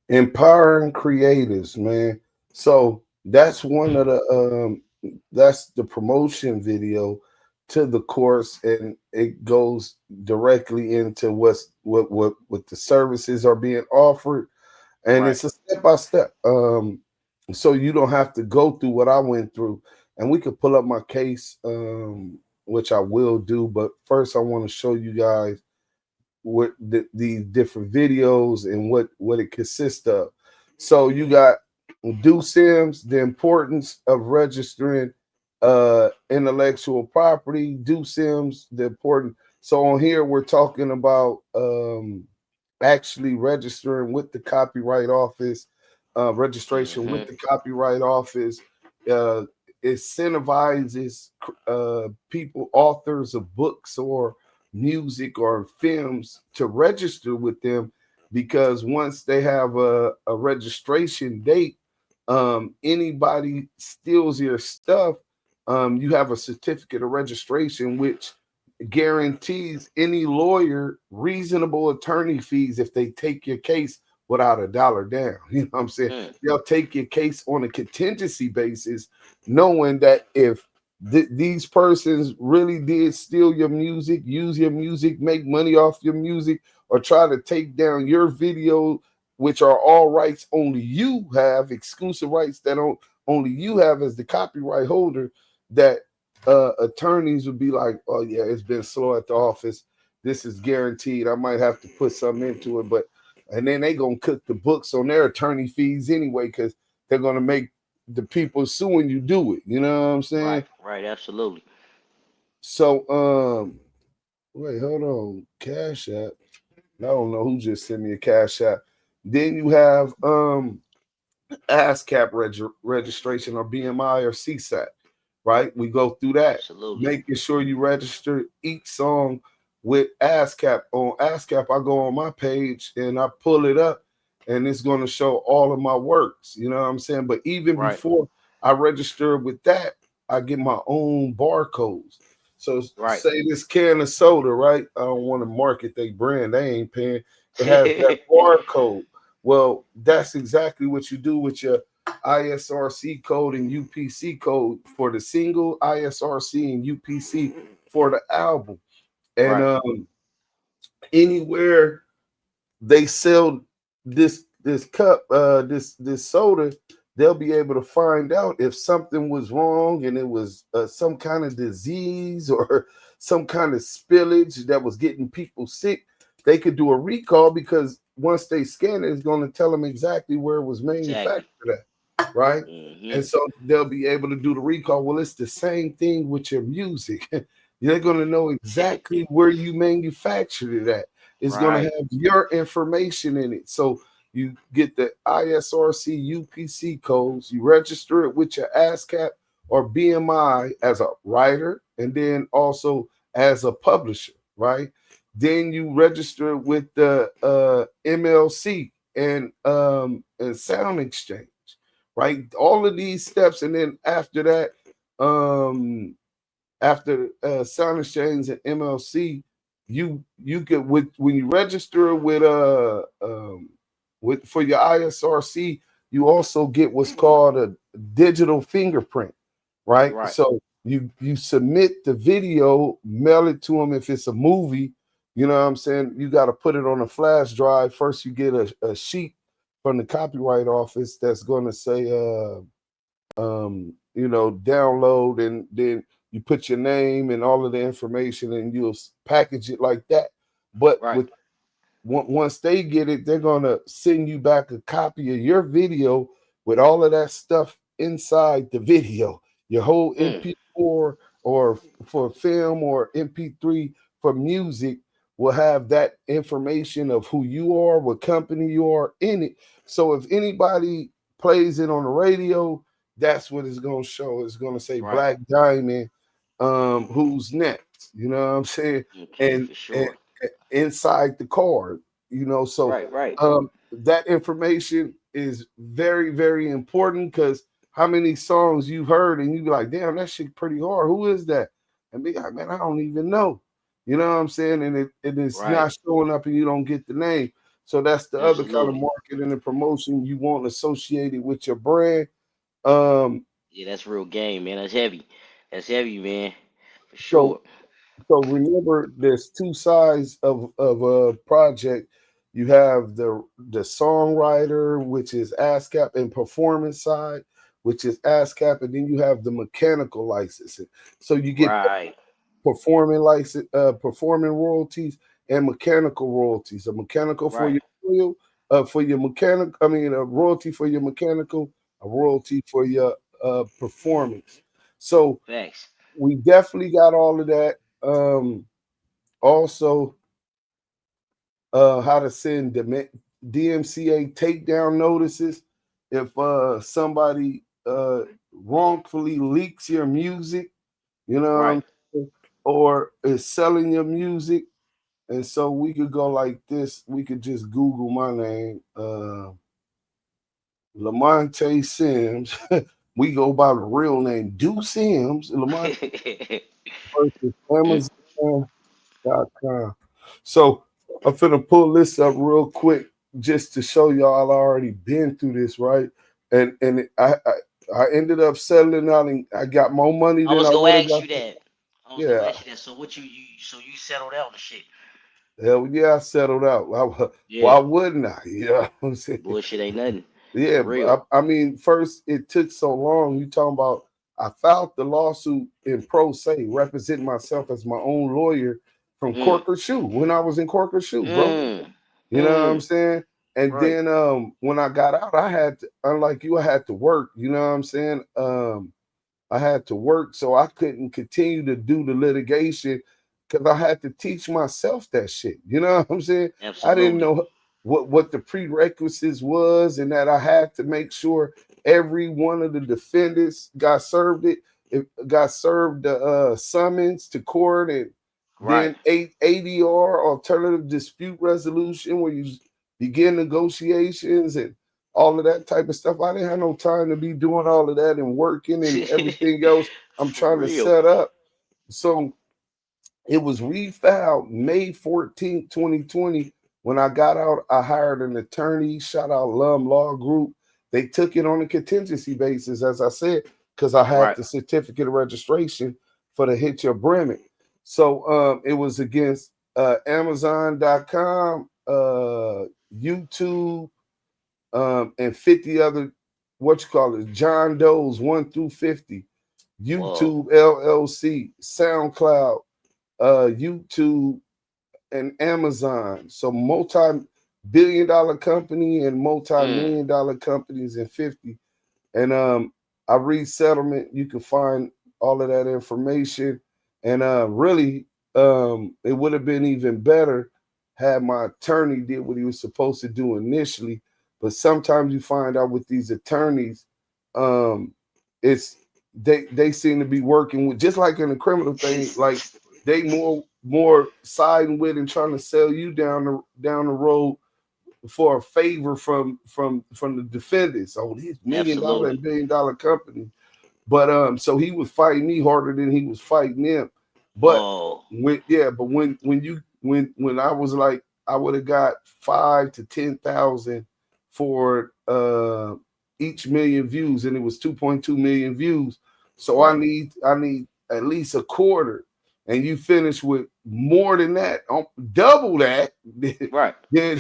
Empowering creatives, man. So that's one of that's the promotion video to the course, and it goes directly into what the services are being offered, and it's a step by step. So you don't have to go through what I went through, and we could pull up my case, which I will do. But first, I want to show you guys what the different videos and what it consists of. So you got Do Sims, the importance of registering intellectual property. Do Sims, the important. So on here we're talking about actually registering with the Copyright Office, registration with the Copyright Office. It incentivizes people, authors of books or music or films, to register with them, because once they have a registration date, anybody steals your stuff, you have a certificate of registration which guarantees any lawyer reasonable attorney fees if they take your case without a dollar down. You know what I'm saying? They'll take your case on a contingency basis, knowing that if these persons really did steal your music, use your music, make money off your music, or try to take down your video, which are all rights only you have, exclusive rights that only you have as the copyright holder, that attorneys would be like, oh yeah, it's been slow at the office. This is guaranteed. I might have to put something into it, but and then they gonna cook the books on their attorney fees anyway, because they're gonna make the people suing you do it. You know what I'm saying? Right, absolutely. So wait, hold on. Cash App. I don't know who just sent me a Cash App. Then you have ASCAP registration or BMI or CSAT, right? We go through that. Absolutely. Making sure you register each song with ASCAP. On ASCAP, I go on my page and I pull it up and it's going to show all of my works. You know what I'm saying? But even before I register with that, I get my own barcodes. So say this can of soda, right? I don't want to market their brand. They ain't paying. It has that barcode. Well, that's exactly what you do with your ISRC code and UPC code for the single, ISRC and UPC for the album. And anywhere they sell this cup, this soda, they'll be able to find out if something was wrong and it was some kind of disease or some kind of spillage that was getting people sick. They could do a recall because once they scan it, it's going to tell them exactly where it was manufactured at, right? And so they'll be able to do the recall. Well, it's the same thing with your music. They're going to know exactly where you manufactured it at. It's going to have your information in it. So you get the ISRC UPC codes, you register it with your ASCAP or BMI as a writer, and then also as a publisher, right? Then you register with the MLC and Sound Exchange, right? All of these steps, and then after that, after Sound Exchange and MLC, you could when you register with for your ISRC, you also get what's called a digital fingerprint, right? So you submit the video, mail it to them if it's a movie. You know what I'm saying? You got to put it on a flash drive. First, you get a sheet from the copyright office that's going to say, download, and then you put your name and all of the information, and you'll package it like that. But once they get it, they're going to send you back a copy of your video with all of that stuff inside the video. Your whole MP4 or for film or MP3 for music will have that information of who you are, what company you are in it. So if anybody plays it on the radio, that's what it's going to show. It's going to say Black Diamond, who's next. You know what I'm saying? And inside the card, so that information is very, very important, because how many songs you've heard and you be like, damn, that shit pretty hard. Who is that? And be like, man, I don't even know. You know what I'm saying? And it's not showing up and you don't get the name. So that's the other kind of marketing and promotion you want associated with your brand. Yeah, that's real game, man. That's heavy. That's heavy, man. For sure. So remember, there's two sides of a project. You have the songwriter, which is ASCAP, and performance side, which is ASCAP, and then you have the mechanical licensing. So you get performing license, performing royalties and mechanical royalties. A mechanical for your mechanic. I mean, a royalty for your mechanical, a royalty for your performance. So we definitely got all of that. Also, how to send DMCA takedown notices if somebody wrongfully leaks your music, or is selling your music. And so we could go like this. We could just Google my name, Lamonte Sims. We go by the real name, Do Sims. Lamonte versus Amazon.com. So I'm finna pull this up real quick just to show y'all I already been through this, right? And I ended up settling out, and I got more money than I was I gonna would have ask you got. that. So what you settled out and shit? Hell yeah, I settled out. Why wouldn't I? You know what I'm saying? Bullshit ain't nothing. Yeah, I mean, first it took so long. You talking about I filed the lawsuit in pro se, representing myself as my own lawyer from Corker Shoe when I was in Corker Shoe, bro. You know what I'm saying? And then when I got out, I had to, unlike you, I had to work. You know what I'm saying? I had to work, so I couldn't continue to do the litigation because I had to teach myself that shit. You know what I'm saying? Absolutely. I didn't know what the prerequisites was, and that I had to make sure every one of the defendants got served the summons to court, and then ADR, alternative dispute resolution, where you begin negotiations and all of that type of stuff. I didn't have no time to be doing all of that and working and everything else I'm trying to set up. So it was refiled May 14th, 2020. When I got out, I hired an attorney, shout out Lum Law Group. They took it on a contingency basis, as I said, because I had the certificate of registration for the Hit Your Bremen. So it was against Amazon.com, YouTube, and 50 other, John Doe's 1 through 50, YouTube LLC, SoundCloud, YouTube, and Amazon. So multi-billion-dollar company and multi-million-dollar companies in 50. And I read settlement. You can find all of that information. And really, it would have been even better had my attorney did what he was supposed to do initially. But sometimes you find out with these attorneys, it's they seem to be working with, just like in the criminal thing, like they more siding with and trying to sell you down the road for a favor from the defendants. Oh, these $1 million and $1 billion company. But so he was fighting me harder than he was fighting them. But when I was like, I would have got 5,000 to 10,000 for each million views, and it was 2.2 million views. So I need at least a quarter, and you finish with more than that, double that. Right. then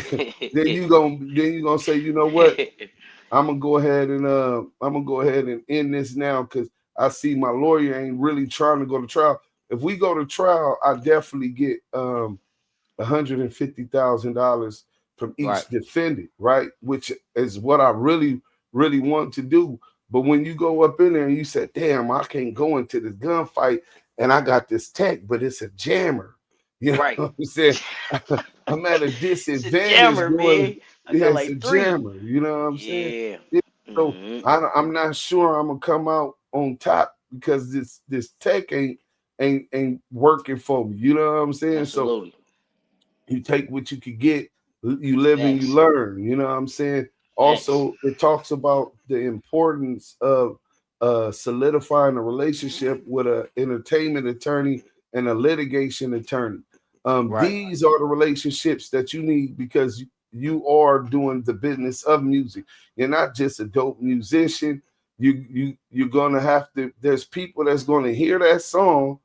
you gonna say, you know what? I'm gonna go ahead and end this now because I see my lawyer ain't really trying to go to trial. If we go to trial, I definitely get $150,000 from each defendant, right? Which is what I really, really want to do. But when you go up in there and you say, damn, I can't go into this gunfight and I got this tech, but it's a jammer. You know what I'm saying? I'm at a disadvantage. It's a jammer, man. It's a jammer. You know what I'm saying? Yeah. So I'm not sure I'm gonna come out on top because this tech ain't working for me. You know what I'm saying? Absolutely. So you take what you could get, you live and you learn. You know what I'm saying? Also, it talks about the importance of solidifying a relationship with an entertainment attorney and a litigation attorney. These are the relationships that you need because you are doing the business of music. You're not just a dope musician. You're gonna have to. There's people that's gonna hear that song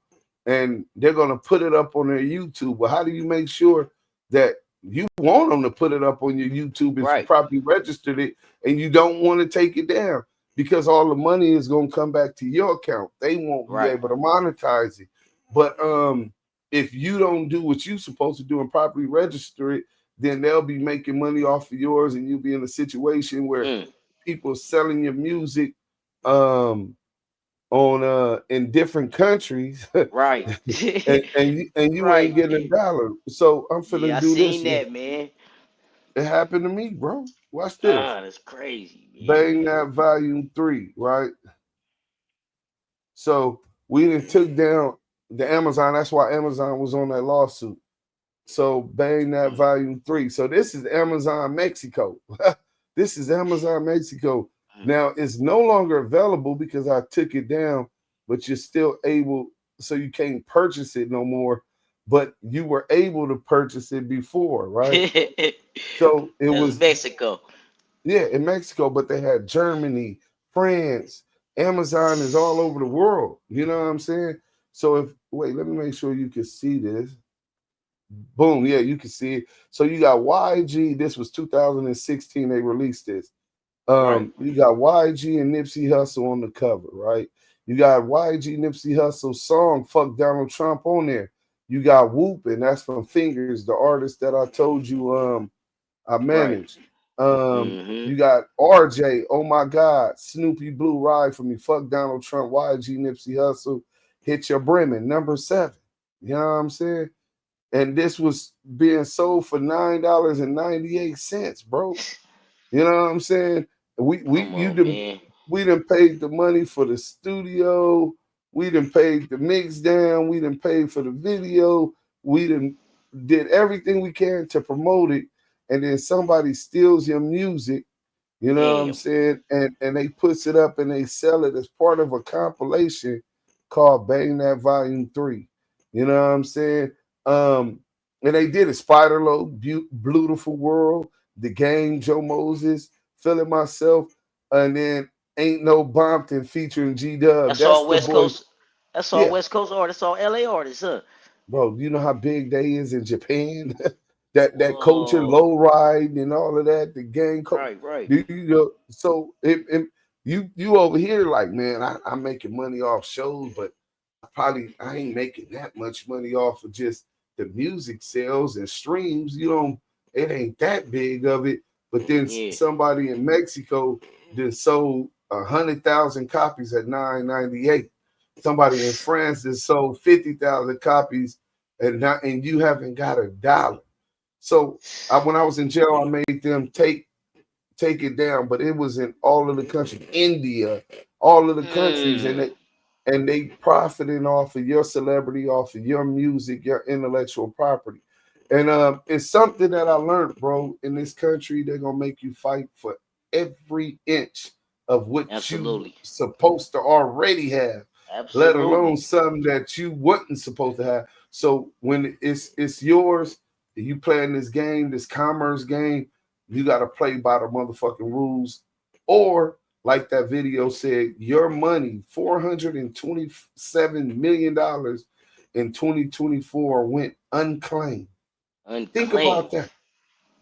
and they're gonna put it up on their YouTube. But how do you make sure that you want them to put it up on your YouTube if you properly registered it and you don't want to take it down? Because all the money is gonna come back to your account. They won't be able to monetize it. But if you don't do what you're supposed to do and properly register it, then they'll be making money off of yours, and you'll be in a situation where people are selling your music on in different countries, right? and you ain't getting a dollar. So I'm finna do this. I seen that, man. It happened to me, bro. Watch this. That's crazy. Man. Bang That Volume 3, right? So we done took down the Amazon. That's why Amazon was on that lawsuit. So Bang That Volume 3. So this is Amazon Mexico. This is Amazon Mexico. Now it's no longer available because I took it down, but you're still able, so you can't purchase it no more. But you were able to purchase it before, right? So it was Mexico. Yeah, in Mexico, but they had Germany, France. Amazon is all over the world. You know what I'm saying? So let me make sure you can see this. Boom, yeah, you can see it. So you got YG. This was 2016. They released this. You got YG and Nipsey Hussle on the cover, right? You got YG Nipsey Hussle's song "Fuck Donald Trump" on there. You got Whoop, and that's from Fingers, the artist that I told you I managed. You got RJ, oh my God, Snoopy Blue, Ride for Me, Fuck Donald Trump, YG, Nipsey Hussle, Hit Your Bremen, number 7. You know what I'm saying? And this was being sold for $9.98, bro. You know what I'm saying? We done paid the money for the studio. We done paid the mix down. We done paid for the video. We done did everything we can to promote it. And then somebody steals your music, you know what I'm saying? And they puts it up and they sell it as part of a compilation called Bang That Volume 3. You know what I'm saying? And they did a Spider Load, Beautiful World, The Game, Joe Moses, Feeling Myself, and then Ain't No Bompton featuring G-Dub. That's all West Coast. That's all West Coast artists, all LA artists, huh? Bro, you know how big they is in Japan? that culture, low ride and all of that, the gang right. You know, so you over here like, man, I'm making money off shows, but I ain't making that much money off of just the music sales and streams. It ain't that big of it. But then somebody in Mexico then sold 100,000 copies at $9.98. Somebody in France that sold 50,000 copies and you haven't got $1. So when I was in jail, I made them take it down, but it was in all of the countries, India, all of the countries, and they profiting off of your celebrity, off of your music, your intellectual property. And it's something that I learned, bro. In this country, they're gonna make you fight for every inch of what you supposed to already have, let alone something that you wasn't supposed to have. So when it's yours, you playing this game, this commerce game, you got to play by the motherfucking rules. Or, like that video said, your money, $427 million in 2024 went unclaimed. Think about that.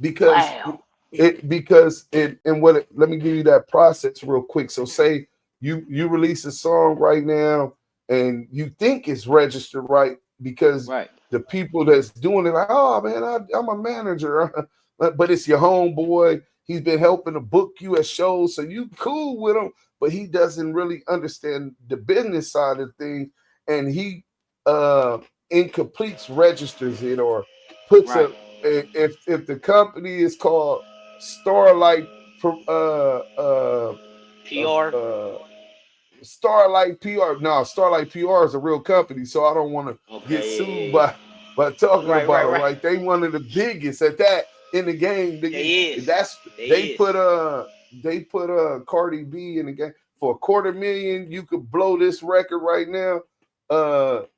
Because let me give you that process real quick. So say you release a song right now and you think it's registered right because the people that's doing it, like, oh man, I'm a manager, but it's your homeboy. He's been helping to book you at shows, so you cool with him, but he doesn't really understand the business side of things, and he incompletes registers it or puts up. If the company is called Starlight Starlight PR. No, Starlight PR is a real company, so I don't want to get sued by talking about them. Right? They one of the biggest at that in the game. They put Cardi B in the game for $250,000. You could blow this record right now to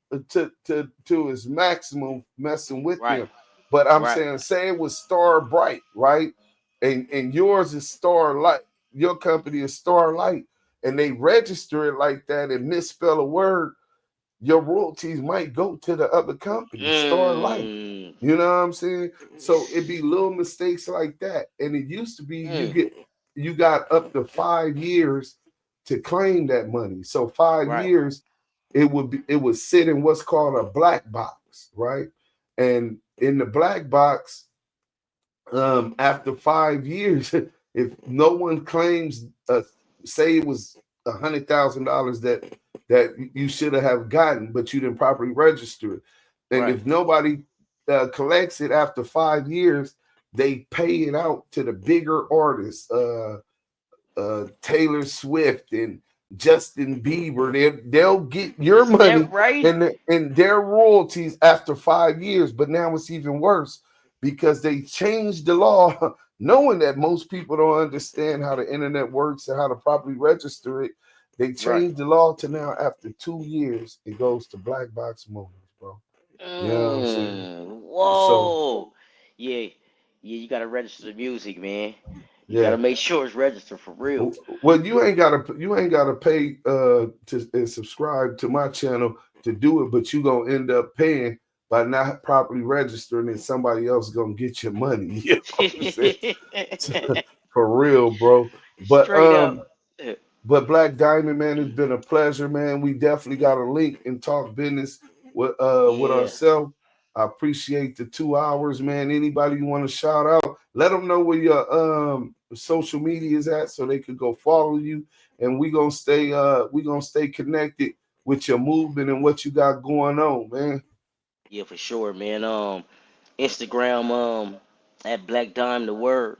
its maximum, messing with them. But I'm saying, say it was Star Bright, right? And yours is Starlight. Your company is Starlight. And they register it like that and misspell a word, your royalties might go to the other company, Starlight. You know what I'm saying? So it'd be little mistakes like that. And it used to be you got up to 5 years to claim that money. So 5 years, it would sit in what's called a black box, right? And in the black box, after 5 years, if no one claims say it was $100,000 that you should have gotten, but you didn't properly register it. And if nobody collects it after 5 years, they pay it out to the bigger artists, Taylor Swift and Justin Bieber. They'll get your money and their royalties after 5 years. But now it's even worse because they changed the law, knowing that most people don't understand how the internet works and how to properly register it. They changed the law to now after 2 years, it goes to black box movies, bro. You know what I'm saying? Whoa. Yeah, you gotta register the music, man. You gotta make sure it's registered for real. Well, you ain't gotta pay and subscribe to my channel to do it, but you gonna end up paying by not properly registering, and somebody else gonna get your money. You know what I'm saying? For real, bro. But straight up. But Black Diamond, man, it's been a pleasure, man. We definitely got to link and talk business with ourselves. I appreciate the 2 hours, man. Anybody you want to shout out? Let them know where your social media is at so they could go follow you. And we're gonna stay connected with your movement and what you got going on, man. Yeah, for sure, man. Instagram, at Black Dime the Word.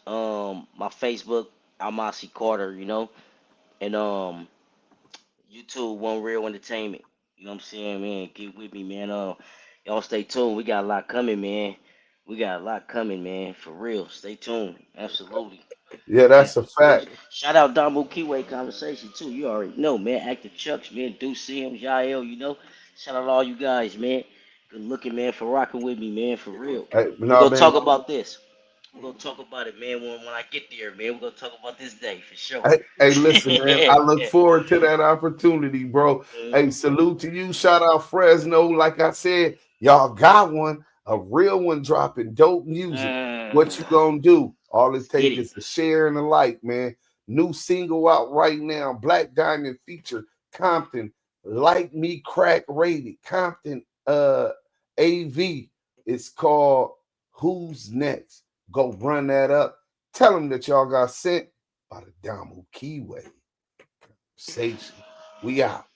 My Facebook, Almasi Carter, you know, and YouTube, One Real Entertainment. You know what I'm saying, man? Get with me, man. Y'all stay tuned. We got a lot coming, man. We got a lot coming, man. For real. Stay tuned. Absolutely. Yeah, that's a fact. Shout out Damu Kiwe conversation too. You already know, man. Active Chucks, man. Deuce Sims, Yael, you know. Shout out all you guys, man. Good looking, man, for rocking with me, man. For real. Hey, We're nah, gonna man. talk about this. We're gonna talk about it, man. When I get there, man. We're gonna talk about this day for sure. Hey, listen, man. I look forward to that opportunity, bro. Hey, salute to you. Shout out Fresno. Like I said, y'all got one, a real one dropping dope music. What you gonna do? All it takes is a share and a like, man. New single out right now. Black Diamond feature Compton. Like Me Crack Rated. Compton A.V. It's called Who's Next? Go run that up. Tell them that y'all got sent by the Damu Kiwe. Conversation. We out.